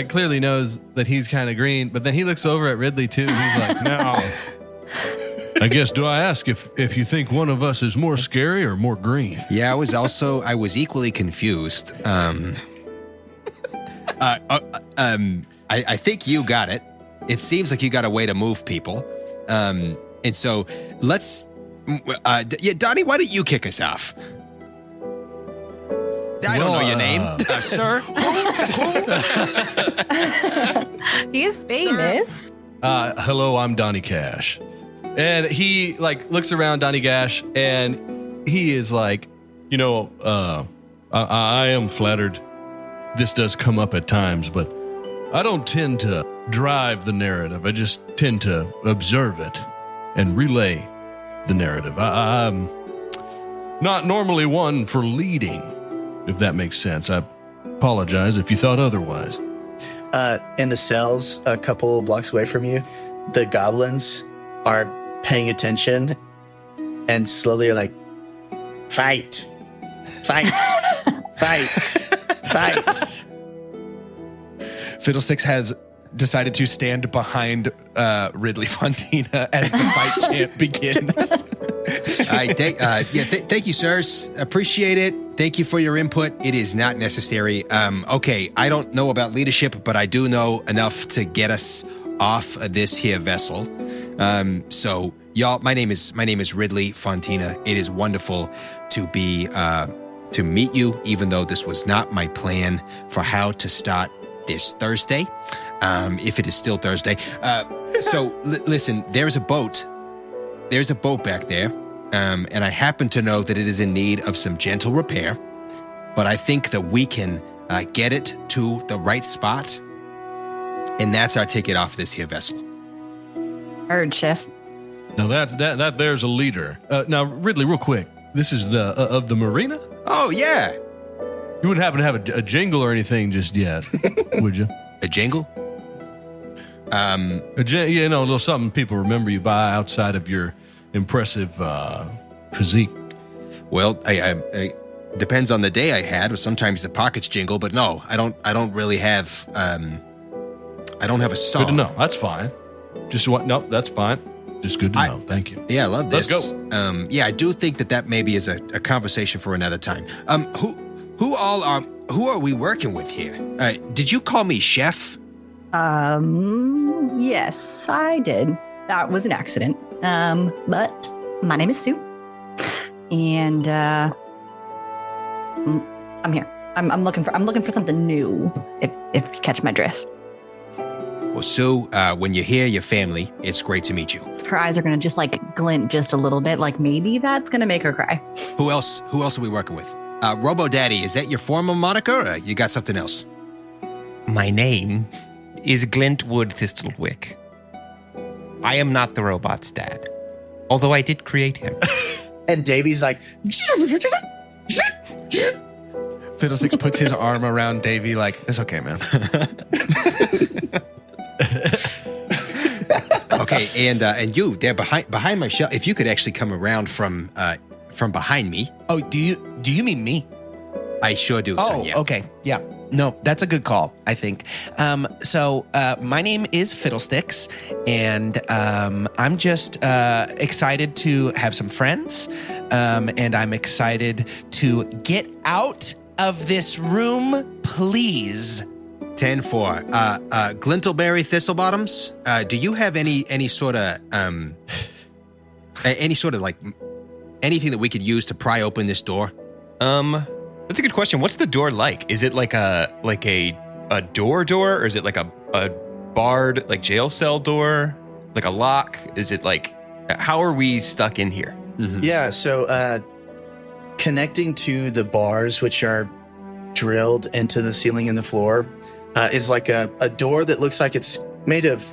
clearly knows that he's kind of green, but then he looks over at Ridley too. He's like, "Now, I guess, do I ask if you think one of us is more scary or more green?" Yeah, I was equally confused. I think you got it. It seems like you got a way to move people. And so let's, Donnie, why don't you kick us off? I don't know your name, sir. He's famous. Hello, I'm Donnie Cash. And he looks around Donnie Cash and he is like, I am flattered. This does come up at times, but I don't tend to drive the narrative. I just tend to observe it and relay the narrative. I'm not normally one for leading, if that makes sense. I apologize if you thought otherwise. In the cells a couple blocks away from you, the goblins are paying attention and slowly are like, fight, fight, fight, fight. Fiddlesticks has decided to stand behind Ridley Fontina as the fight chant begins. Thank you, sirs. Appreciate it. Thank you for your input. It is not necessary. Okay, I don't know about leadership, but I do know enough to get us off of this here vessel. So, y'all, my name is Ridley Fontina. It is wonderful to be to meet you, even though this was not my plan for how to start this Thursday. If it is still Thursday. Listen, there's a boat. There's a boat back there. And I happen to know that it is in need of some gentle repair. But I think that we can get it to the right spot. And that's our ticket off this here vessel. Heard, Chef. Now that there's a leader. Now, Ridley, real quick. This is the of the marina? Oh, yeah. You wouldn't happen to have a jingle or anything just yet, would you? A jingle? A little something people remember you by outside of your impressive physique. Well, I depends on the day I had. Sometimes the pockets jingle, but no, I don't really have. I don't have a song. Good to know. That's fine. Just what? No, that's fine. Just good to know. Thank you. Yeah, I love this. Let's go. I do think that maybe is a conversation for another time. Who are we working with here? Did you call me chef? Yes, I did. That was an accident. But my name is Sue, and I'm here. I'm looking for something new. If you catch my drift. Well, Sue, when you hear your family, it's great to meet you. Her eyes are gonna just glint just a little bit, like maybe that's gonna make her cry. Who else are we working with? Robo Daddy, is that your formal moniker, or you got something else? My name is Glintwood Thistlewick. I am not the robot's dad, although I did create him. And Davy's like, Fiddlesticks puts his arm around Davy like, it's okay, man. Okay, and you there behind my shelf. If you could actually come around from behind me. Oh, do you mean me? I sure do. Oh, son, yeah. okay. Yeah. No, that's a good call, I think. So my name is Fiddlesticks, and I'm just excited to have some friends, and I'm excited to get out of this room, please. 10-4. Glintleberry Thistlebottoms. Do you have any sort of like anything that we could use to pry open this door? That's a good question. What's the door like? Is it like a door, or is it like a barred like jail cell door? Like a lock? Is it like, how are we stuck in here? Mm-hmm. yeah, so connecting to the bars, which are drilled into the ceiling and the floor, is like a door that looks like it's made of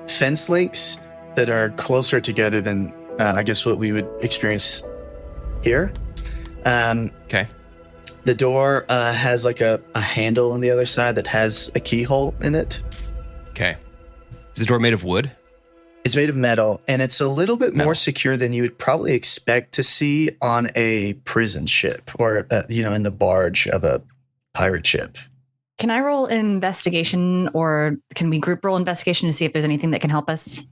fence links that are closer together than I guess what we would experience here. Okay. The door has like a handle on the other side that has a keyhole in it. Okay. Is the door made of wood? It's made of metal, and it's a little bit Metal. more secure than you would probably expect to see on a prison ship or, in the barge of a pirate ship. Can I roll investigation, or can we group roll investigation to see if there's anything that can help us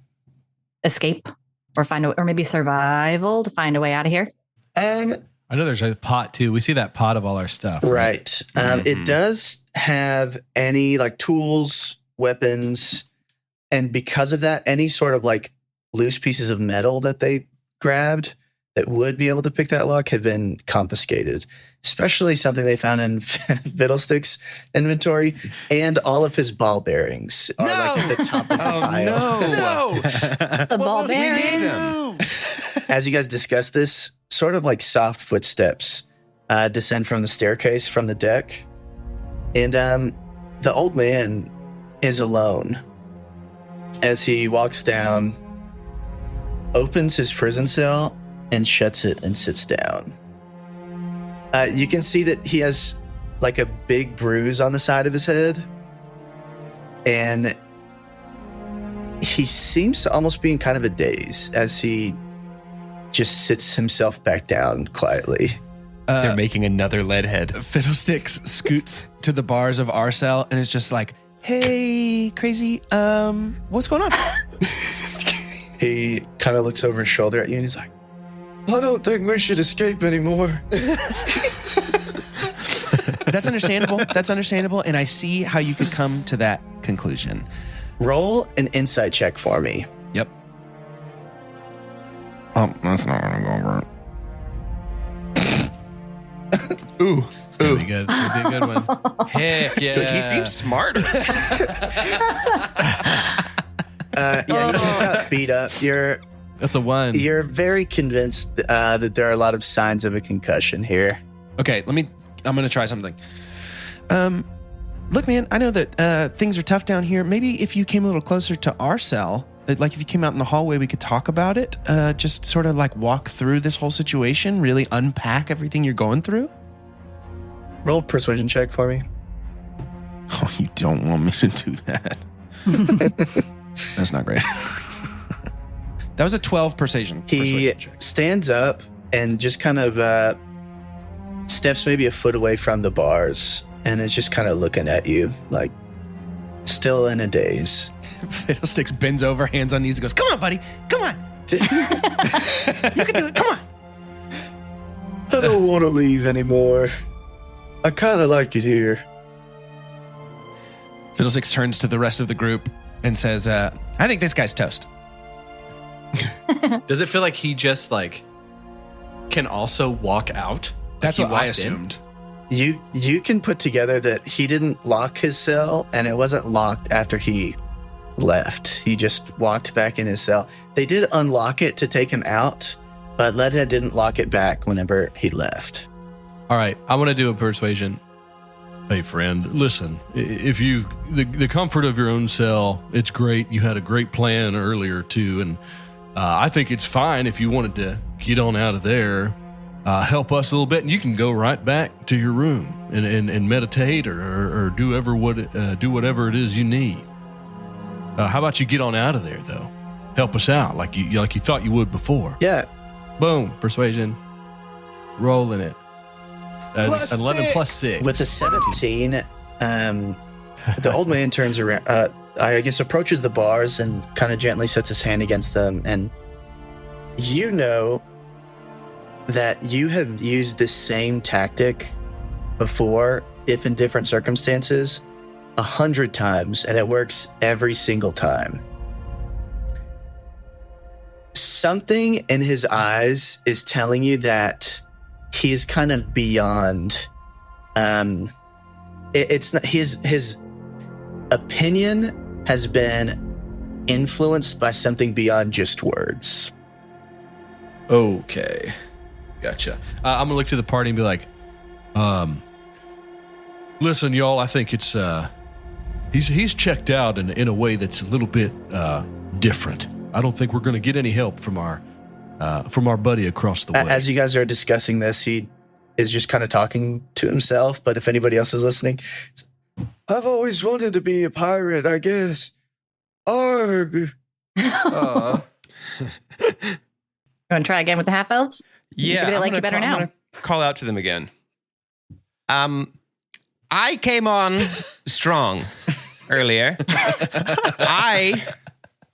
escape or or maybe survival to find a way out of here? I know there's a pot too. We see that pot of all our stuff. Right. It does have any like tools, weapons, and because of that, any sort of like loose pieces of metal that they grabbed that would be able to pick that lock have been confiscated. Especially something they found in Fiddlestick's inventory, and all of his ball bearings are like at the top of the pile. No. The ball bearings. As you guys discuss this, sort of like soft footsteps descend from the staircase from the deck. And the old man is alone as he walks down, opens his prison cell, and shuts it and sits down. You can see that he has like a big bruise on the side of his head. And he seems to almost be in kind of a daze as he just sits himself back down quietly. They're making another lead head. Fiddlesticks scoots to the bars of our cell and is just like, hey, crazy, what's going on? He kind of looks over his shoulder at you and he's like, I don't think we should escape anymore. That's understandable. And I see how you could come to that conclusion. roll an insight check for me. Yep. Oh, that's not going to go over. Ooh. It's gonna be good. It's gonna be a good one. Heck yeah. Look, he seems smarter. Yeah, you just got beat up. That's a 1. You're very convinced that there are a lot of signs of a concussion here. Okay, I'm going to try something. Look, man, I know that things are tough down here. Maybe if you came a little closer to our cell, like if you came out in the hallway, we could talk about it. Just sort of like walk through this whole situation, really unpack everything you're going through. Roll a persuasion check for me. Oh, you don't want me to do that. That's not great. That was a 12 persuasion. He stands up and just kind of steps maybe a foot away from the bars and is just kind of looking at you, like still in a daze. Fiddlesticks bends over, hands on knees, and goes, "Come on, buddy. Come on. You can do it. Come on." I don't want to leave anymore. I kind of like it here. Fiddlesticks turns to the rest of the group and says, I think this guy's toast. Does it feel like he just like can also walk out? That's Like he what I walked in? assumed. You can put together that he didn't lock his cell and it wasn't locked after he left. He just walked back in his cell. They did unlock it to take him out, but Leadhead didn't lock it back whenever he left. All right, I want to do a persuasion. Hey, friend, listen. If you the comfort of your own cell, it's great. You had a great plan earlier too, and I think it's fine if you wanted to get on out of there, help us a little bit, and you can go right back to your room and meditate or do whatever it is you need. How about you get on out of there, though? Help us out like you thought you would before. Yeah. Boom. Persuasion. Rolling it. Plus 11 plus 6. 6. With a 17, the old man turns around, I guess approaches the bars and kind of gently sets his hand against them. And you know that you have used the same tactic before, if in different circumstances, 100 times, and it works every single time. Something in his eyes is telling you that he is kind of beyond. It's not his opinion has been influenced by something beyond just words. Okay. Gotcha. I'm gonna look to the party and be like, listen, y'all, I think it's he's checked out in a way that's a little bit different. I don't think we're gonna get any help from our buddy across the way. As you guys are discussing this, he is just kind of talking to himself, but if anybody else is listening, I've always wanted to be a pirate, I guess. Arg. You want to try again with the half elves? Yeah, They like you better now. I'm gonna call out to them again. I came on strong earlier. I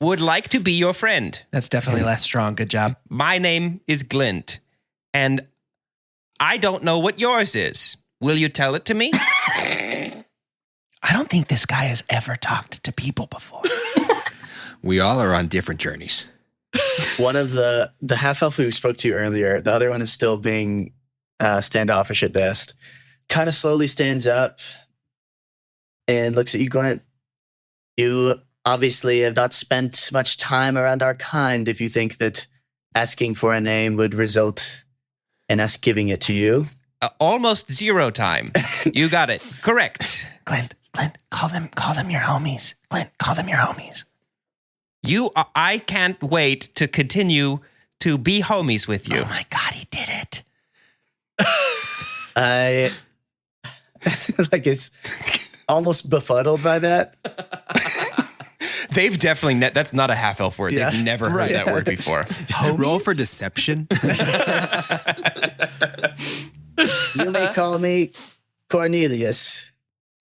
would like to be your friend. That's definitely less strong. Good job. My name is Glint, and I don't know what yours is. Will you tell it to me? I don't think this guy has ever talked to people before. We all are on different journeys. one of the half-elf who spoke to you earlier, the other one is still being standoffish at best, kind of slowly stands up and looks at you, Glint. You obviously have not spent much time around our kind if you think that asking for a name would result in us giving it to you. Almost 0 time. You got it. Correct. Clint, call them your homies. Clint, call them your homies. I can't wait to continue to be homies with you. Oh my God, he did it. I like it's almost befuddled by that. They've definitely, that's not a half elf word. Yeah. They've never heard that word before. Roll for deception. You may call me Cornelius.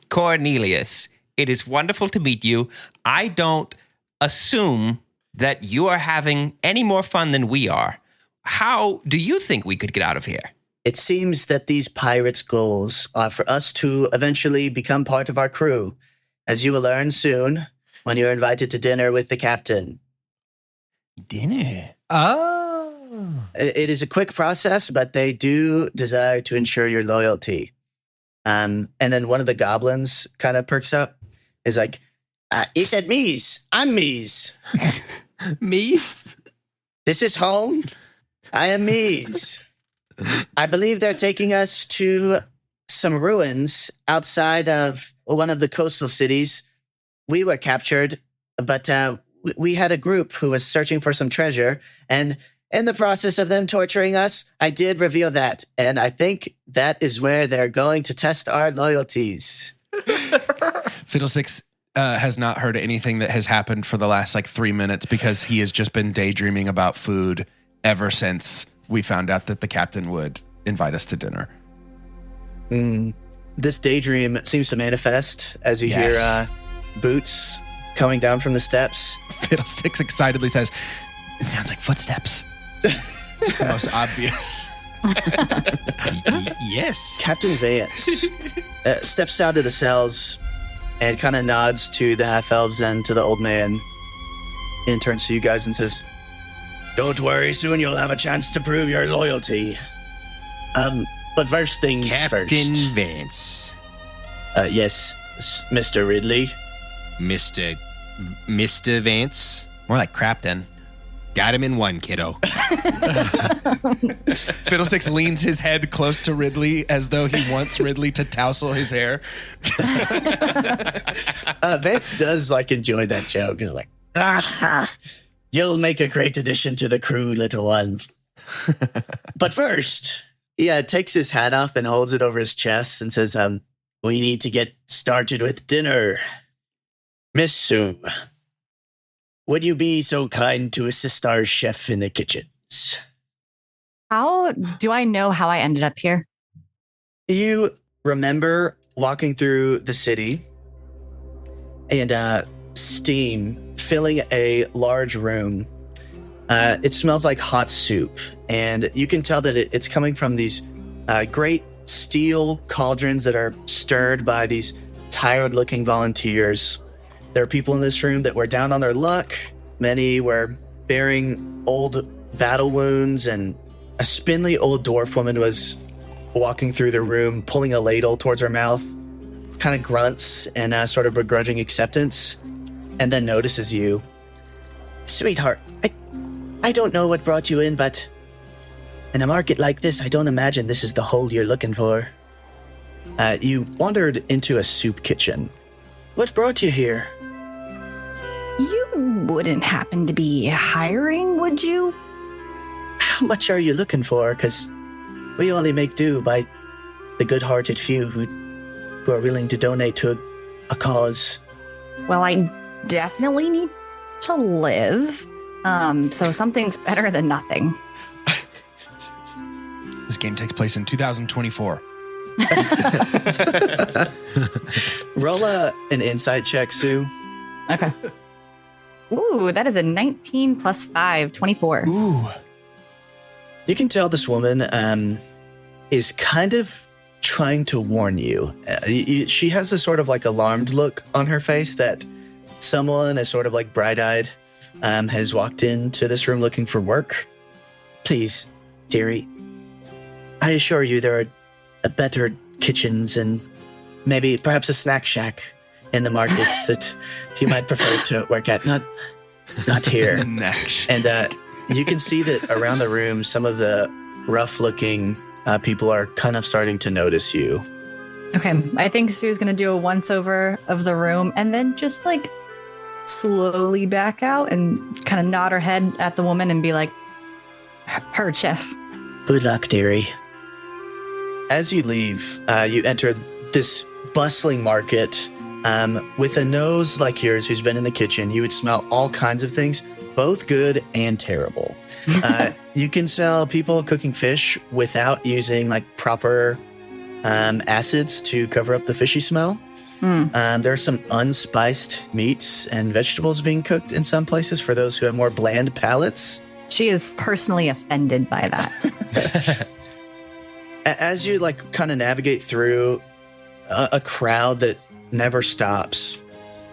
Cornelius, it is wonderful to meet you. I don't assume that you are having any more fun than we are. How do you think we could get out of here? It seems that these pirates' goals are for us to eventually become part of our crew, as you will learn soon when you're invited to dinner with the captain. Dinner? Oh. It is a quick process, but they do desire to ensure your loyalty. And then one of the goblins kind of perks up, is like, he said Mies. I'm Mies. Mies? This is home. I am Mies. I believe they're taking us to some ruins outside of one of the coastal cities. We were captured, but we had a group who was searching for some treasure, and in the process of them torturing us, I did reveal that, and I think that is where they're going to test our loyalties. Fiddlesticks has not heard anything that has happened for the last 3 minutes because he has just been daydreaming about food ever since we found out that the captain would invite us to dinner. This daydream seems to manifest as you hear boots coming down from the steps. Fiddlesticks excitedly says, "It sounds like footsteps." Just the most obvious. Yes. Captain Vance steps out of the cells and kind of nods to the half-elves and to the old man and turns to you guys and says, "Don't worry, soon you'll have a chance to prove your loyalty. But first things Captain first." Vance. Yes, Mr. Ridley. Mr. Vance. More like Crapton. Got him in one, kiddo. Fiddlesticks leans his head close to Ridley as though he wants Ridley to tousle his hair. Vance does enjoy that joke. He's like, "You'll make a great addition to the crew, little one. But first, he takes his hat off and holds it over his chest and says, we need to get started with dinner. Miss Sue, would you be so kind to assist our chef in the kitchens? How do I know how I ended up here? You remember walking through the city and steam filling a large room. It smells like hot soup, and you can tell that it's coming from these great steel cauldrons that are stirred by these tired-looking volunteers. There are people in this room that were down on their luck. Many were bearing old battle wounds, and a spindly old dwarf woman was walking through the room, pulling a ladle towards her mouth, kind of grunts and sort of begrudging acceptance, and then notices you. Sweetheart, I don't know what brought you in, but in a market like this, I don't imagine this is the hole you're looking for. You wandered into a soup kitchen. What brought you here? You wouldn't happen to be hiring, would you? How much are you looking for? Because we only make do by the good-hearted few who are willing to donate to a cause. Well, I definitely need to live. So something's better than nothing. This game takes place in 2024. Roll an insight check, Sue. Okay. Ooh, that is a 19 plus 5, 24. Ooh. You can tell this woman is kind of trying to warn you. She has a sort of like alarmed look on her face that someone is sort of like bright-eyed has walked into this room looking for work. Please, dearie, I assure you there are better kitchens and maybe perhaps a snack shack in the markets that you might prefer to work at. Not here. And you can see that around the room, some of the rough-looking people are kind of starting to notice you. Okay, I think Sue's going to do a once-over of the room and then just, like, slowly back out and kind of nod her head at the woman and be like, "Heard, chef." Good luck, dearie. As you leave, you enter this bustling market. With a nose like yours who's been in the kitchen, you would smell all kinds of things, both good and terrible. You can smell people cooking fish without using like proper acids to cover up the fishy smell. There are some unspiced meats and vegetables being cooked in some places for those who have more bland palates. She is personally offended by that. As you like kind of navigate through a crowd that never stops,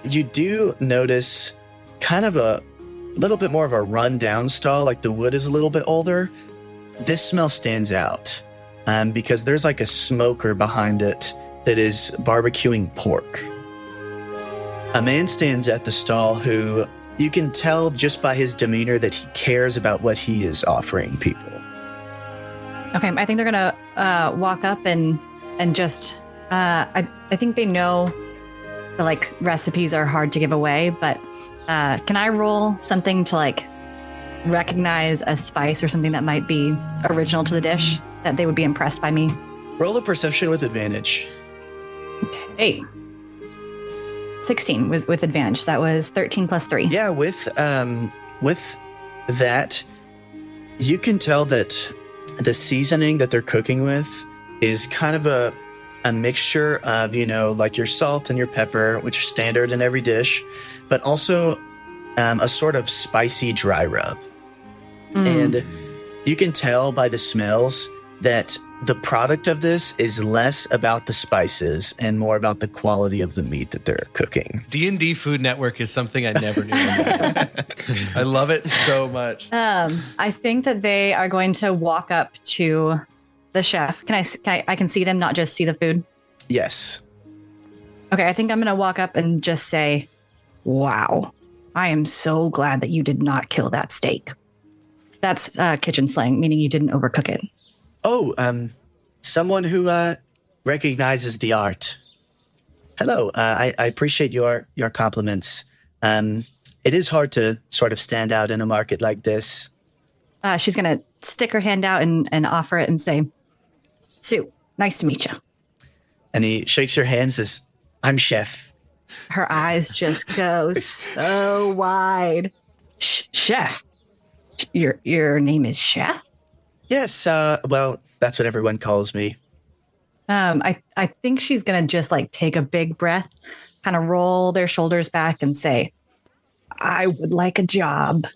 you do notice kind of a little bit more of a rundown stall, like the wood is a little bit older. This smell stands out because there's like a smoker behind it that is barbecuing pork. A man stands at the stall who you can tell just by his demeanor that he cares about what he is offering people. Okay, I think they're going to walk up and just, I think they know the like recipes are hard to give away, but can I roll something to like recognize a spice or something that might be original to the dish that they would be impressed by me? Roll a perception with advantage. Okay. 16 with advantage. That was 13 plus 3. Yeah, with that, you can tell that the seasoning that they're cooking with is kind of a mixture of, you know, like your salt and your pepper, which are standard in every dish, but also a sort of spicy dry rub. And you can tell by the smells that the product of this is less about the spices and more about the quality of the meat that they're cooking. D&D Food Network is something I never knew about. I love it so much. I think that they are going to walk up to the chef. I can see them, not just see the food? Yes. Okay, I think I'm going to walk up and just say, "Wow, I am so glad that you did not kill that steak." That's kitchen slang, meaning you didn't overcook it. Oh, someone who recognizes the art. Hello, I appreciate your compliments. It is hard to sort of stand out in a market like this. she's going to stick her hand out and offer it and say, Sue, nice to meet you. And he shakes your hand and says, I'm Chef. Her eyes just go so wide. Chef? Your name is Chef? Yes, well, that's what everyone calls me. I think she's going to just like take a big breath, kind of roll their shoulders back and say, I would like a job.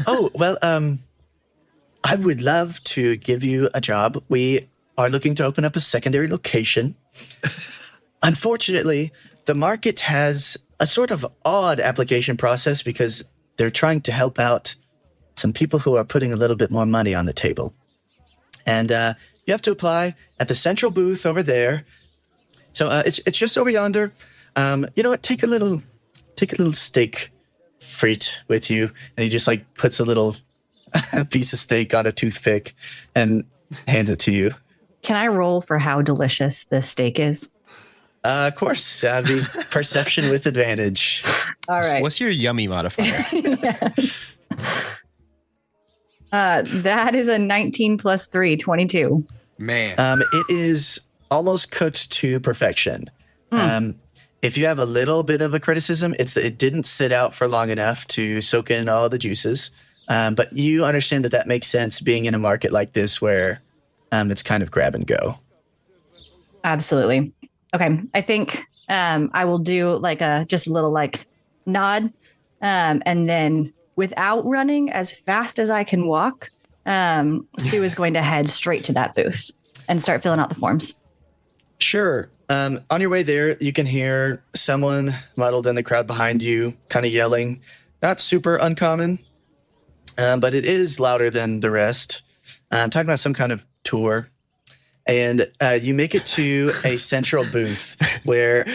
Oh, well, I would love to give you a job. We are looking to open up a secondary location. Unfortunately, the market has a sort of odd application process because they're trying to help out some people who are putting a little bit more money on the table. And you have to apply at the central booth over there. So it's just over yonder. You know what? Take a little steak frite with you, and he just like puts a little piece of steak on a toothpick and hands it to you. Can I roll for how delicious this steak is? Of course, the perception with advantage. All right. What's your yummy modifier? Yes. That is a 19 plus 3, 22. Man. It is almost cooked to perfection. If you have a little bit of a criticism, it's that it didn't sit out for long enough to soak in all the juices. But you understand that makes sense being in a market like this where it's kind of grab and go. Absolutely. Okay. I think I will do like just a little like nod. And then without running as fast as I can walk, Sue is going to head straight to that booth and start filling out the forms. Sure. On your way there, you can hear someone muddled in the crowd behind you, kind of yelling. Not super uncommon, but it is louder than the rest. I'm talking about some kind of tour. And you make it to a central booth where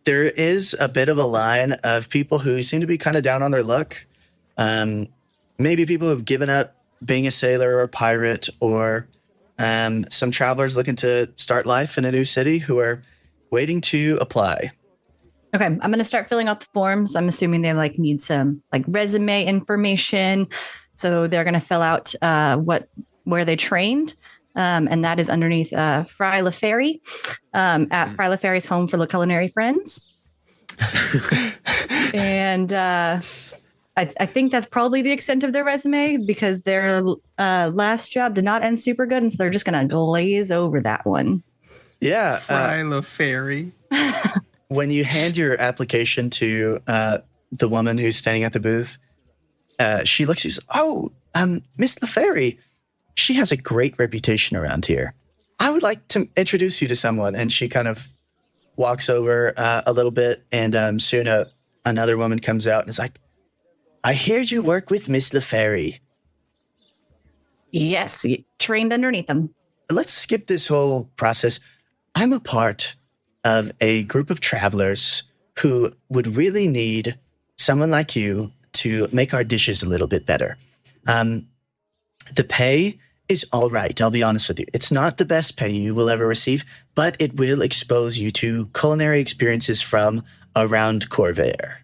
there is a bit of a line of people who seem to be kind of down on their luck. Maybe people who've given up being a sailor or a pirate, or some travelers looking to start life in a new city who are waiting to apply. Okay, I'm going to start filling out the forms. I'm assuming they like need some like resume information. So they're going to fill out where they trained. And that is underneath Fry LaFerry at Fry LaFerry's Home for Culinary Friends. And I think that's probably the extent of their resume because their last job did not end super good. And so they're just going to glaze over that one. Yeah. Fry LaFerry. When you hand your application to the woman who's standing at the booth, she looks, she says, "Oh, Miss LaFerry. She has a great reputation around here. I would like to introduce you to someone." And she kind of walks over a little bit, and soon another woman comes out and is like, "I hear you work with Miss LaFerry." Yes, trained underneath them. Let's skip this whole process. I'm a part of a group of travelers who would really need someone like you to make our dishes a little bit better. The pay is all right, I'll be honest with you. It's not the best pay you will ever receive, but it will expose you to culinary experiences from around Corvair.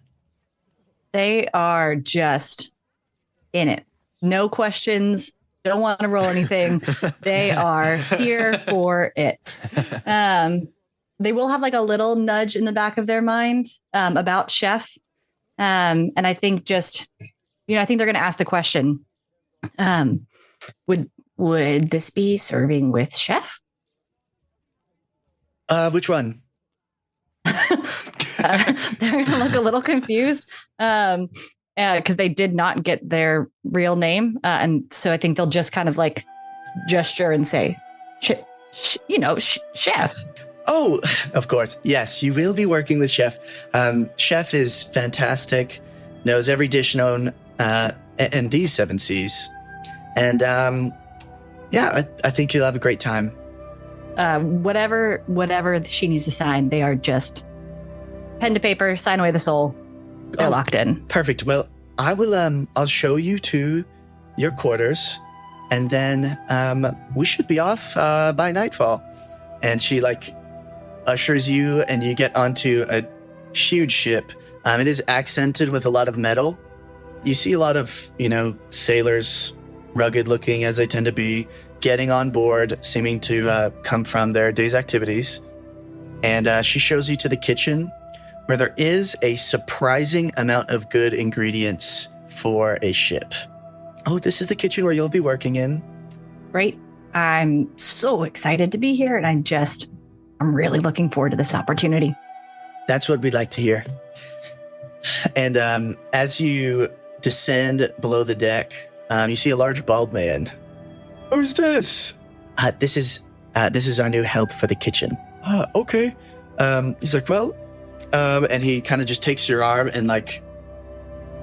They are just in it. No questions. Don't want to roll anything. They are here for it. They will have like a little nudge in the back of their mind about chef. And I think just, I think they're going to ask the question, would this be serving with chef? Which one? They're going to look a little confused because they did not get their real name. And so I think they'll just kind of like gesture and say, chef. Oh, of course. Yes, you will be working with Chef. Chef is fantastic, knows every dish known in these 7 seas. And I think you'll have a great time. Whatever she needs to sign, they are just pen to paper, sign away the soul. They're locked in. Perfect. Well, I will. I'll show you to your quarters, and then we should be off by nightfall. And she ushers you, and you get onto a huge ship. It is accented with a lot of metal, you see a lot of, sailors, rugged looking as they tend to be, getting on board, seeming to come from their day's activities. And she shows you to the kitchen, where there is a surprising amount of good ingredients for a ship. Oh, this is the kitchen where you'll be working in. Great. I'm so excited to be here, and I'm really looking forward to this opportunity. That's what we'd like to hear. And as you descend below the deck, you see a large bald man. Who's this? This is our new help for the kitchen. Okay. He's like, well, and he kind of just takes your arm and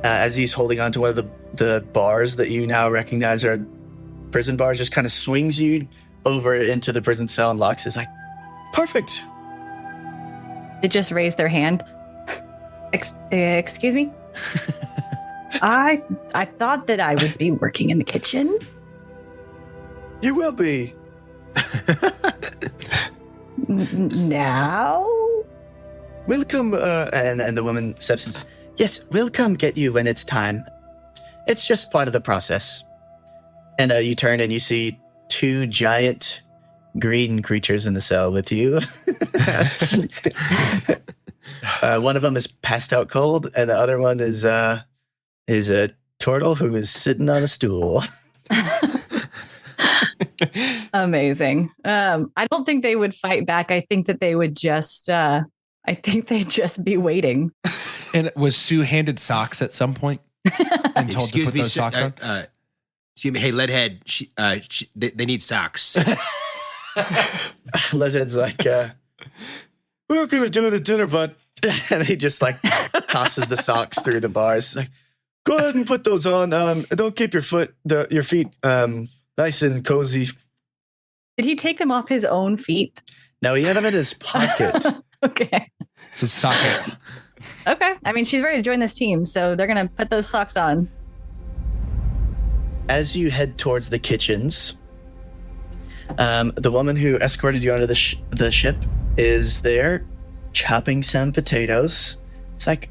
as he's holding onto one of the bars that you now recognize are prison bars, just kind of swings you over into the prison cell and locks. Is like, perfect. They just raise their hand. Excuse me? I thought that I would be working in the kitchen. You will be. Now? We'll come, and the woman steps in. Yes, we'll come get you when it's time. It's just part of the process. And you turn and you see two giant green creatures in the cell with you. One of them is passed out cold, and the other one is a turtle who is sitting on a stool. Amazing. I don't think they would fight back. I think that they would just they'd just be waiting. And was Sue handed socks at some point and told to put those socks on? Excuse me, hey, Leadhead, they need socks. Leadhead's like, We were going to do it at dinner, but and he just tosses the socks through the bars. Like, go ahead and put those on. Don't keep your feet nice and cozy. Did he take them off his own feet? No, he had them in his pocket. Okay. His socket. Okay. I mean, she's ready to join this team, so they're going to put those socks on. As you head towards the kitchens, the woman who escorted you onto the ship is there chopping some potatoes. It's like,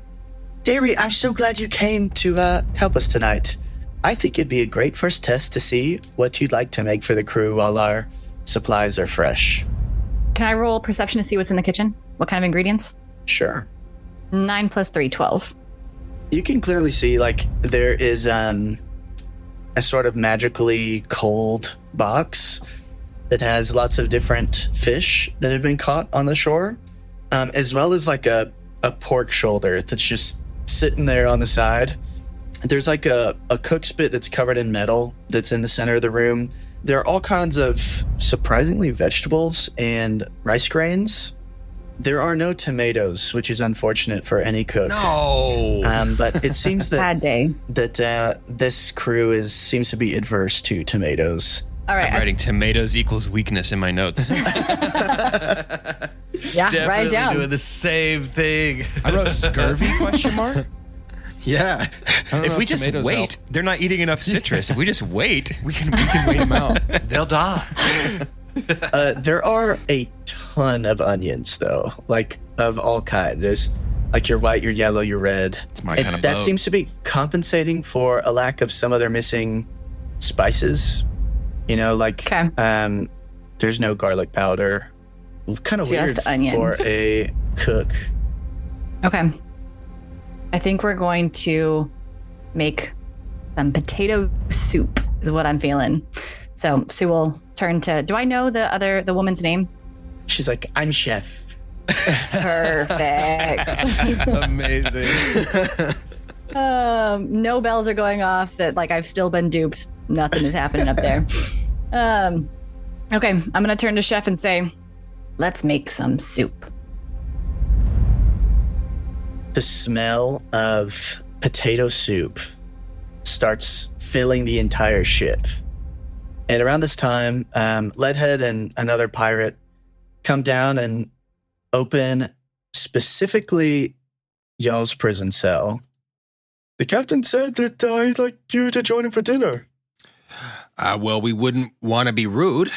Dairy, I'm so glad you came to help us tonight. I think it'd be a great first test to see what you'd like to make for the crew while our supplies are fresh. Can I roll perception to see what's in the kitchen? What kind of ingredients? Sure. 9 + 3, 12. You can clearly see, there is a sort of magically cold box that has lots of different fish that have been caught on the shore, as well as a pork shoulder that's just sitting there on the side. There's a cook spit that's covered in metal that's in the center of the room. There are all kinds of surprisingly vegetables and rice grains. There are no tomatoes, which is unfortunate for any cook. No. But it seems that Bad day. that this crew seems to be adverse to tomatoes. All right. I'm writing tomatoes equals weakness in my notes. Yeah, write it Definitely down. doing the same thing. I wrote scurvy question mark. Yeah. I don't know If we just tomatoes wait, help. they're not eating enough citrus. If we just wait, We can wait them out. They'll die. There are a ton of onions, though, of all kinds. There's your white, your yellow, your red. it's my kind of That boat. seems to be compensating for a lack of some of their missing spices. Okay. There's no garlic powder. Kind of weird Just onion. for a cook. Okay. I think we're going to make some potato soup is what I'm feeling. So Sue will turn to, do I know the woman's name? She's like, I'm chef. Perfect. Amazing. No bells are going off that I've still been duped. Nothing is happening up there. Okay, I'm going to turn to chef and say, let's make some soup. The smell of potato soup starts filling the entire ship. And around this time, Leadhead and another pirate come down and open specifically y'all's prison cell. The captain said that he'd like you to join him for dinner. Well, we wouldn't want to be rude,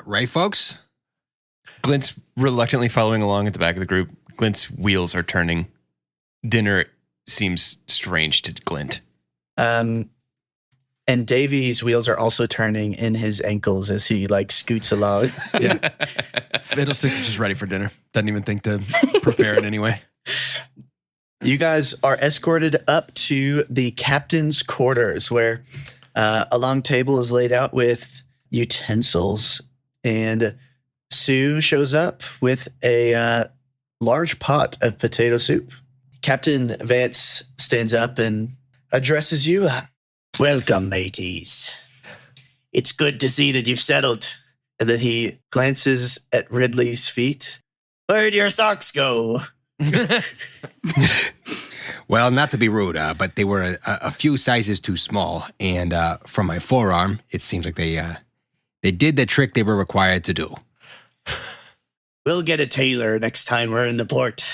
right, folks? Glint's reluctantly following along at the back of the group. Glint's wheels are turning. Dinner seems strange to Glint. And Davy's wheels are also turning in his ankles as he like scoots along. Yeah. Fiddlesticks is just ready for dinner. Doesn't even think to prepare it anyway. You guys are escorted up to the captain's quarters where a long table is laid out with utensils. And Sue shows up with a large pot of potato soup. Captain Vance stands up and addresses you. Welcome, mateys. It's good to see that you've settled. And then he glances at Ridley's feet. Where'd your socks go? Well, not to be rude, but they were a few sizes too small. And from my forearm, it seems like they did the trick they were required to do. We'll get a tailor next time we're in the port.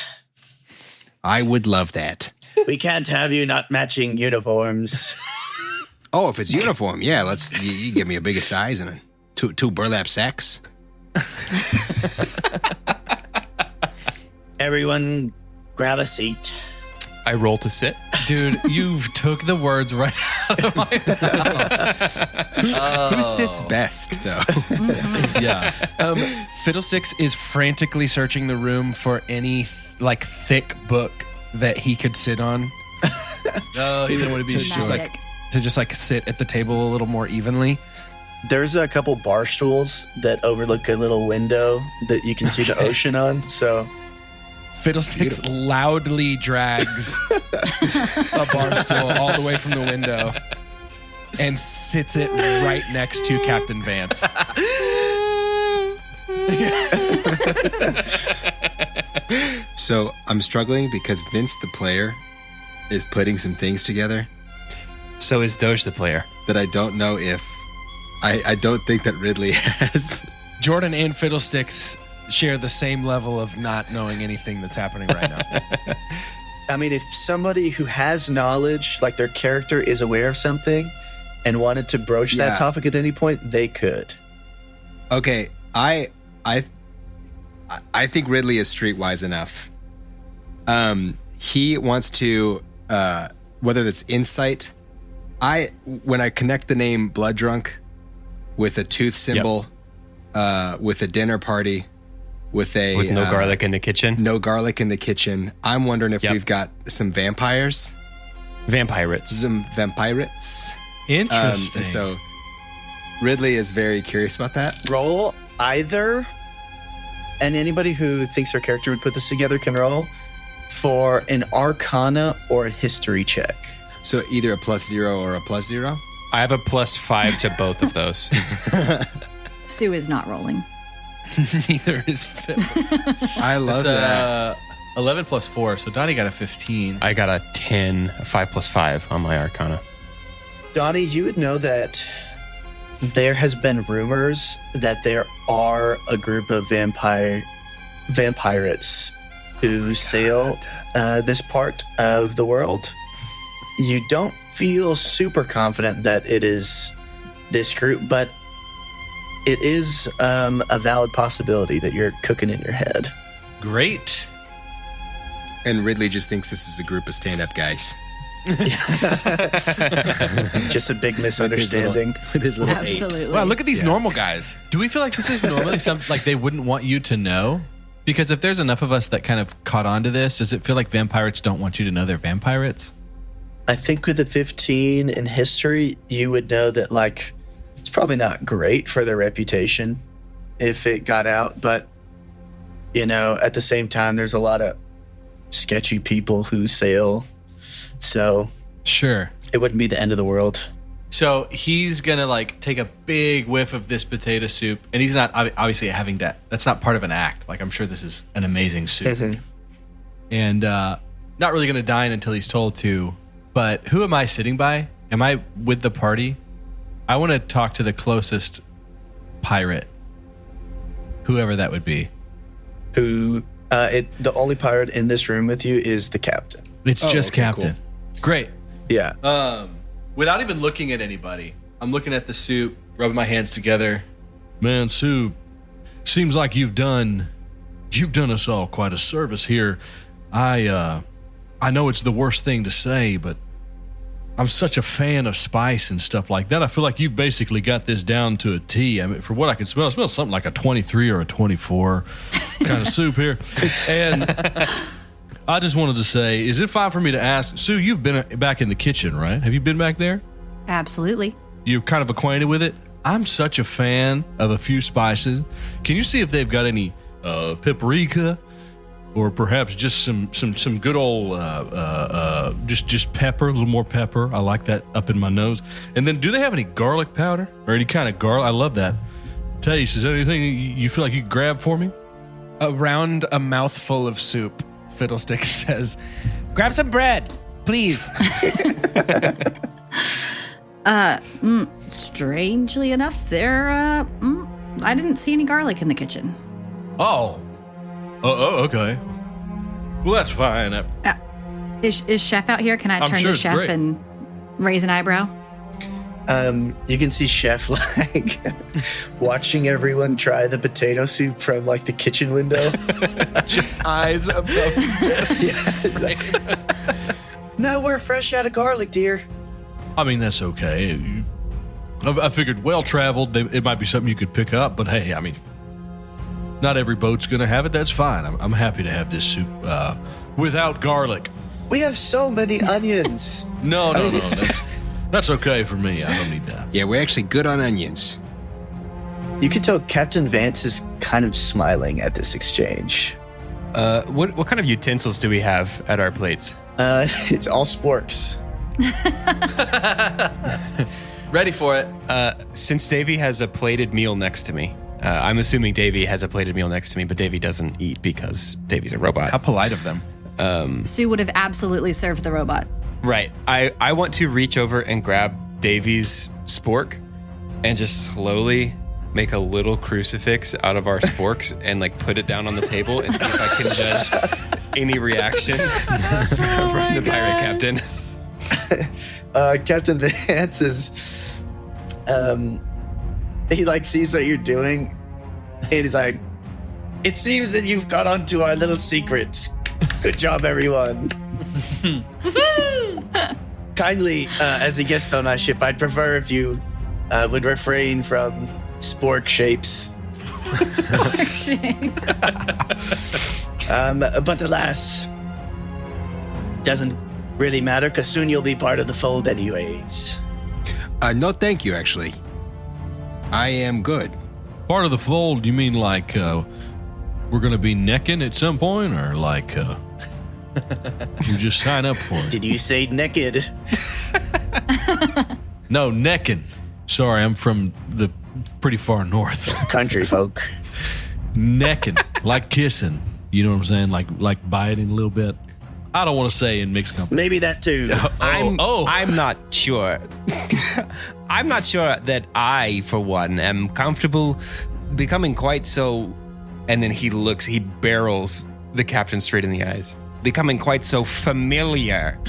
I would love that. We can't have you not matching uniforms. Oh, if it's uniform, yeah, you give me a bigger size and two burlap sacks. Everyone grab a seat. I roll to sit. Dude, you've took the words right out of my mouth. Who sits best, though? Yeah. Fiddlesticks is frantically searching the room for any like thick book that he could sit on. No, he didn't want to be Just short. Magic. to just like sit at the table a little more evenly. There's a couple bar stools that overlook a little window that you can see the ocean on. So Fiddlesticks loudly drags a bar stool all the way from the window and sits it right next to Captain Vance. So I'm struggling because Vince, the player, is putting some things together So is Doge the player. that I don't know if I don't think that Ridley has. Jordan and Fiddlesticks share the same level of not knowing anything that's happening right now. I mean, if somebody who has knowledge, like their character is aware of something and wanted to broach Yeah. that topic at any point, they could. Okay, I think Ridley is streetwise enough. He wants to whether that's insight. When I connect the name Blood Drunk with a tooth symbol, with a dinner party, with No garlic in the kitchen. no garlic in the kitchen. I'm wondering if Yep. we've got some vampires, Vampirates. some vampirates. Interesting. And so Ridley is very curious about that. Roll either, and anybody who thinks their character would put this together can roll for an Arcana or a History check. So either a +0 or a +0. I have a +5 to both of those. Sue is not rolling. Neither is Phil. I love That's that. 11 plus 4, so Donnie got a 15. I got a 10, a 5 + 5 on my Arcana. Donnie, you would know that there has been rumors that there are a group of vampirates who sail this part of the world. You don't feel super confident that it is this group, but it is a valid possibility that you're cooking in your head. Great. And Ridley just thinks this is a group of stand-up guys. Just a big misunderstanding. With his little 8. Absolutely. Wow, look at these normal guys. Do we feel like this is normally something like they wouldn't want you to know? Because if there's enough of us that kind of caught on to this, does it feel like vampirates don't want you to know they're vampirates? I think with the 15 in history, you would know that, like, it's probably not great for their reputation if it got out. But, you know, at the same time, there's a lot of sketchy people who sail. So Sure. it wouldn't be the end of the world. So he's going to like take a big whiff of this potato soup, and he's not obviously having that. That's not part of an act. Like, I'm sure this is an amazing soup. And not really going to dine until he's told to. But who am I sitting by? Am I with the party? I want to talk to the closest pirate, whoever that would be. Who, the only pirate in this room with you is the captain. It's just okay, Captain. Great. Yeah. Without even looking at anybody, I'm looking at the soup, rubbing my hands together. Man, soup, seems like you've done us all quite a service here. I know it's the worst thing to say, but I'm such a fan of spice and stuff like that. I feel like you basically got this down to a T. I mean, for what I can smell, it smells something like a 23 or a 24 kind of soup here. And I just wanted to say, is it fine for me to ask, Sue, you've been back in the kitchen, right? Have you been back there? Absolutely. You're kind of acquainted with it? I'm such a fan of a few spices. Can you see if they've got any paprika? Or perhaps just some good old just pepper, a little more pepper. I like that up in my nose. And then, do they have any garlic powder or any kind of garlic? I love that taste. Is there anything you feel like you could grab for me? Around a mouthful of soup, Fiddlesticks says, "Grab some bread, please." Strangely enough, I didn't see any garlic in the kitchen. Oh, okay. Well, that's fine. Is Chef out here? Can I I'm turn sure to it's Chef great. and raise an eyebrow? You can see Chef like watching everyone try the potato soup from like the kitchen window. Just eyes above. No, we're fresh out of garlic, dear. I mean, that's okay. I figured well-traveled, it might be something you could pick up, but hey, I mean, not every boat's going to have it. That's fine. I'm happy to have this soup without garlic. We have so many onions. No. That's okay for me. I don't need that. Yeah, we're actually good on onions. You can tell Captain Vance is kind of smiling at this exchange. What kind of utensils do we have at our plates? It's all sporks. Ready for it. Since Davey has a plated meal next to me, I'm assuming Davey has a plated meal next to me, but Davey doesn't eat because Davey's a robot. How polite of them. Sue would have absolutely served the robot. Right. I want to reach over and grab Davey's spork and just slowly make a little crucifix out of our sporks and like put it down on the table and see if I can judge any reaction from the pirate captain. Captain Vance is, he like sees what you're doing, and he's like, "It seems that you've got onto our little secret. Good job, everyone." Kindly, as a guest on our ship, I'd prefer if you would refrain from spork shapes. But alas, doesn't really matter, because soon you'll be part of the fold anyways. No, thank you, actually. I am good. Part of the fold, you mean like we're going to be necking at some point, or like you just sign up for it? Did you say naked? No, necking. Sorry, I'm from the pretty far north. Country folk. Necking, like kissing. You know what I'm saying? Like biting a little bit. I don't want to say in mixed company. Maybe that too. I'm not sure. I'm not sure that I, for one, am comfortable becoming quite so. And then he barrels the captain straight in the eyes. Becoming quite so familiar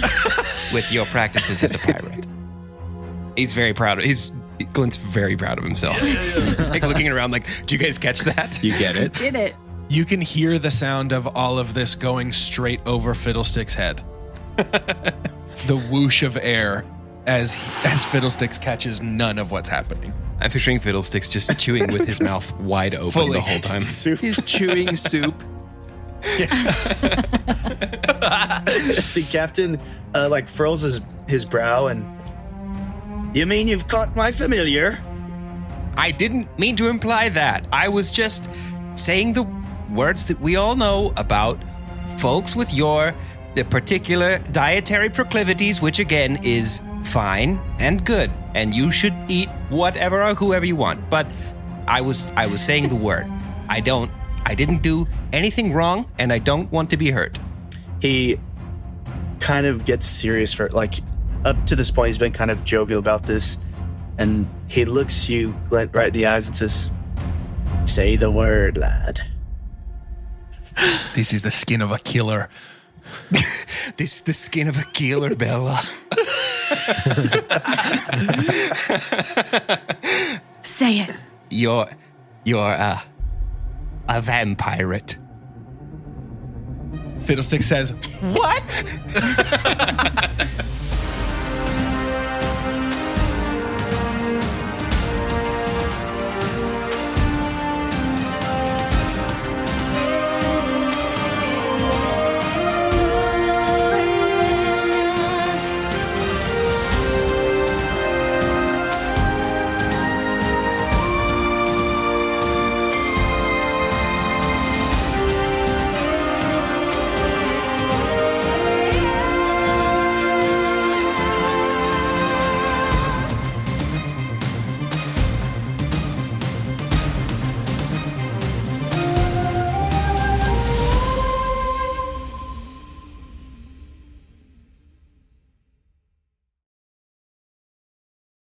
with your practices as a pirate. He's very proud. Glint's very proud of himself. He's like looking around like, do you guys catch that? You get it? Did it. You can hear the sound of all of this going straight over Fiddlestick's head. The whoosh of air as Fiddlesticks catches none of what's happening. I'm picturing Fiddlesticks just chewing with his mouth wide open Fully. the whole time. He's chewing soup. The captain furls his brow and, "You mean you've caught my familiar?" I didn't mean to imply that. I was just saying the words that we all know about folks with the particular dietary proclivities, which again is fine and good, and you should eat whatever or whoever you want. But I was saying the word. I didn't do anything wrong, and I don't want to be hurt. He kind of gets serious for up to this point. He's been kind of jovial about this, and he looks you right in the eyes and says, "Say the word, lad." This is the skin of a killer. This is the skin of a killer, Bella. Say it. You're a vampire. Fiddlestick says, "What?"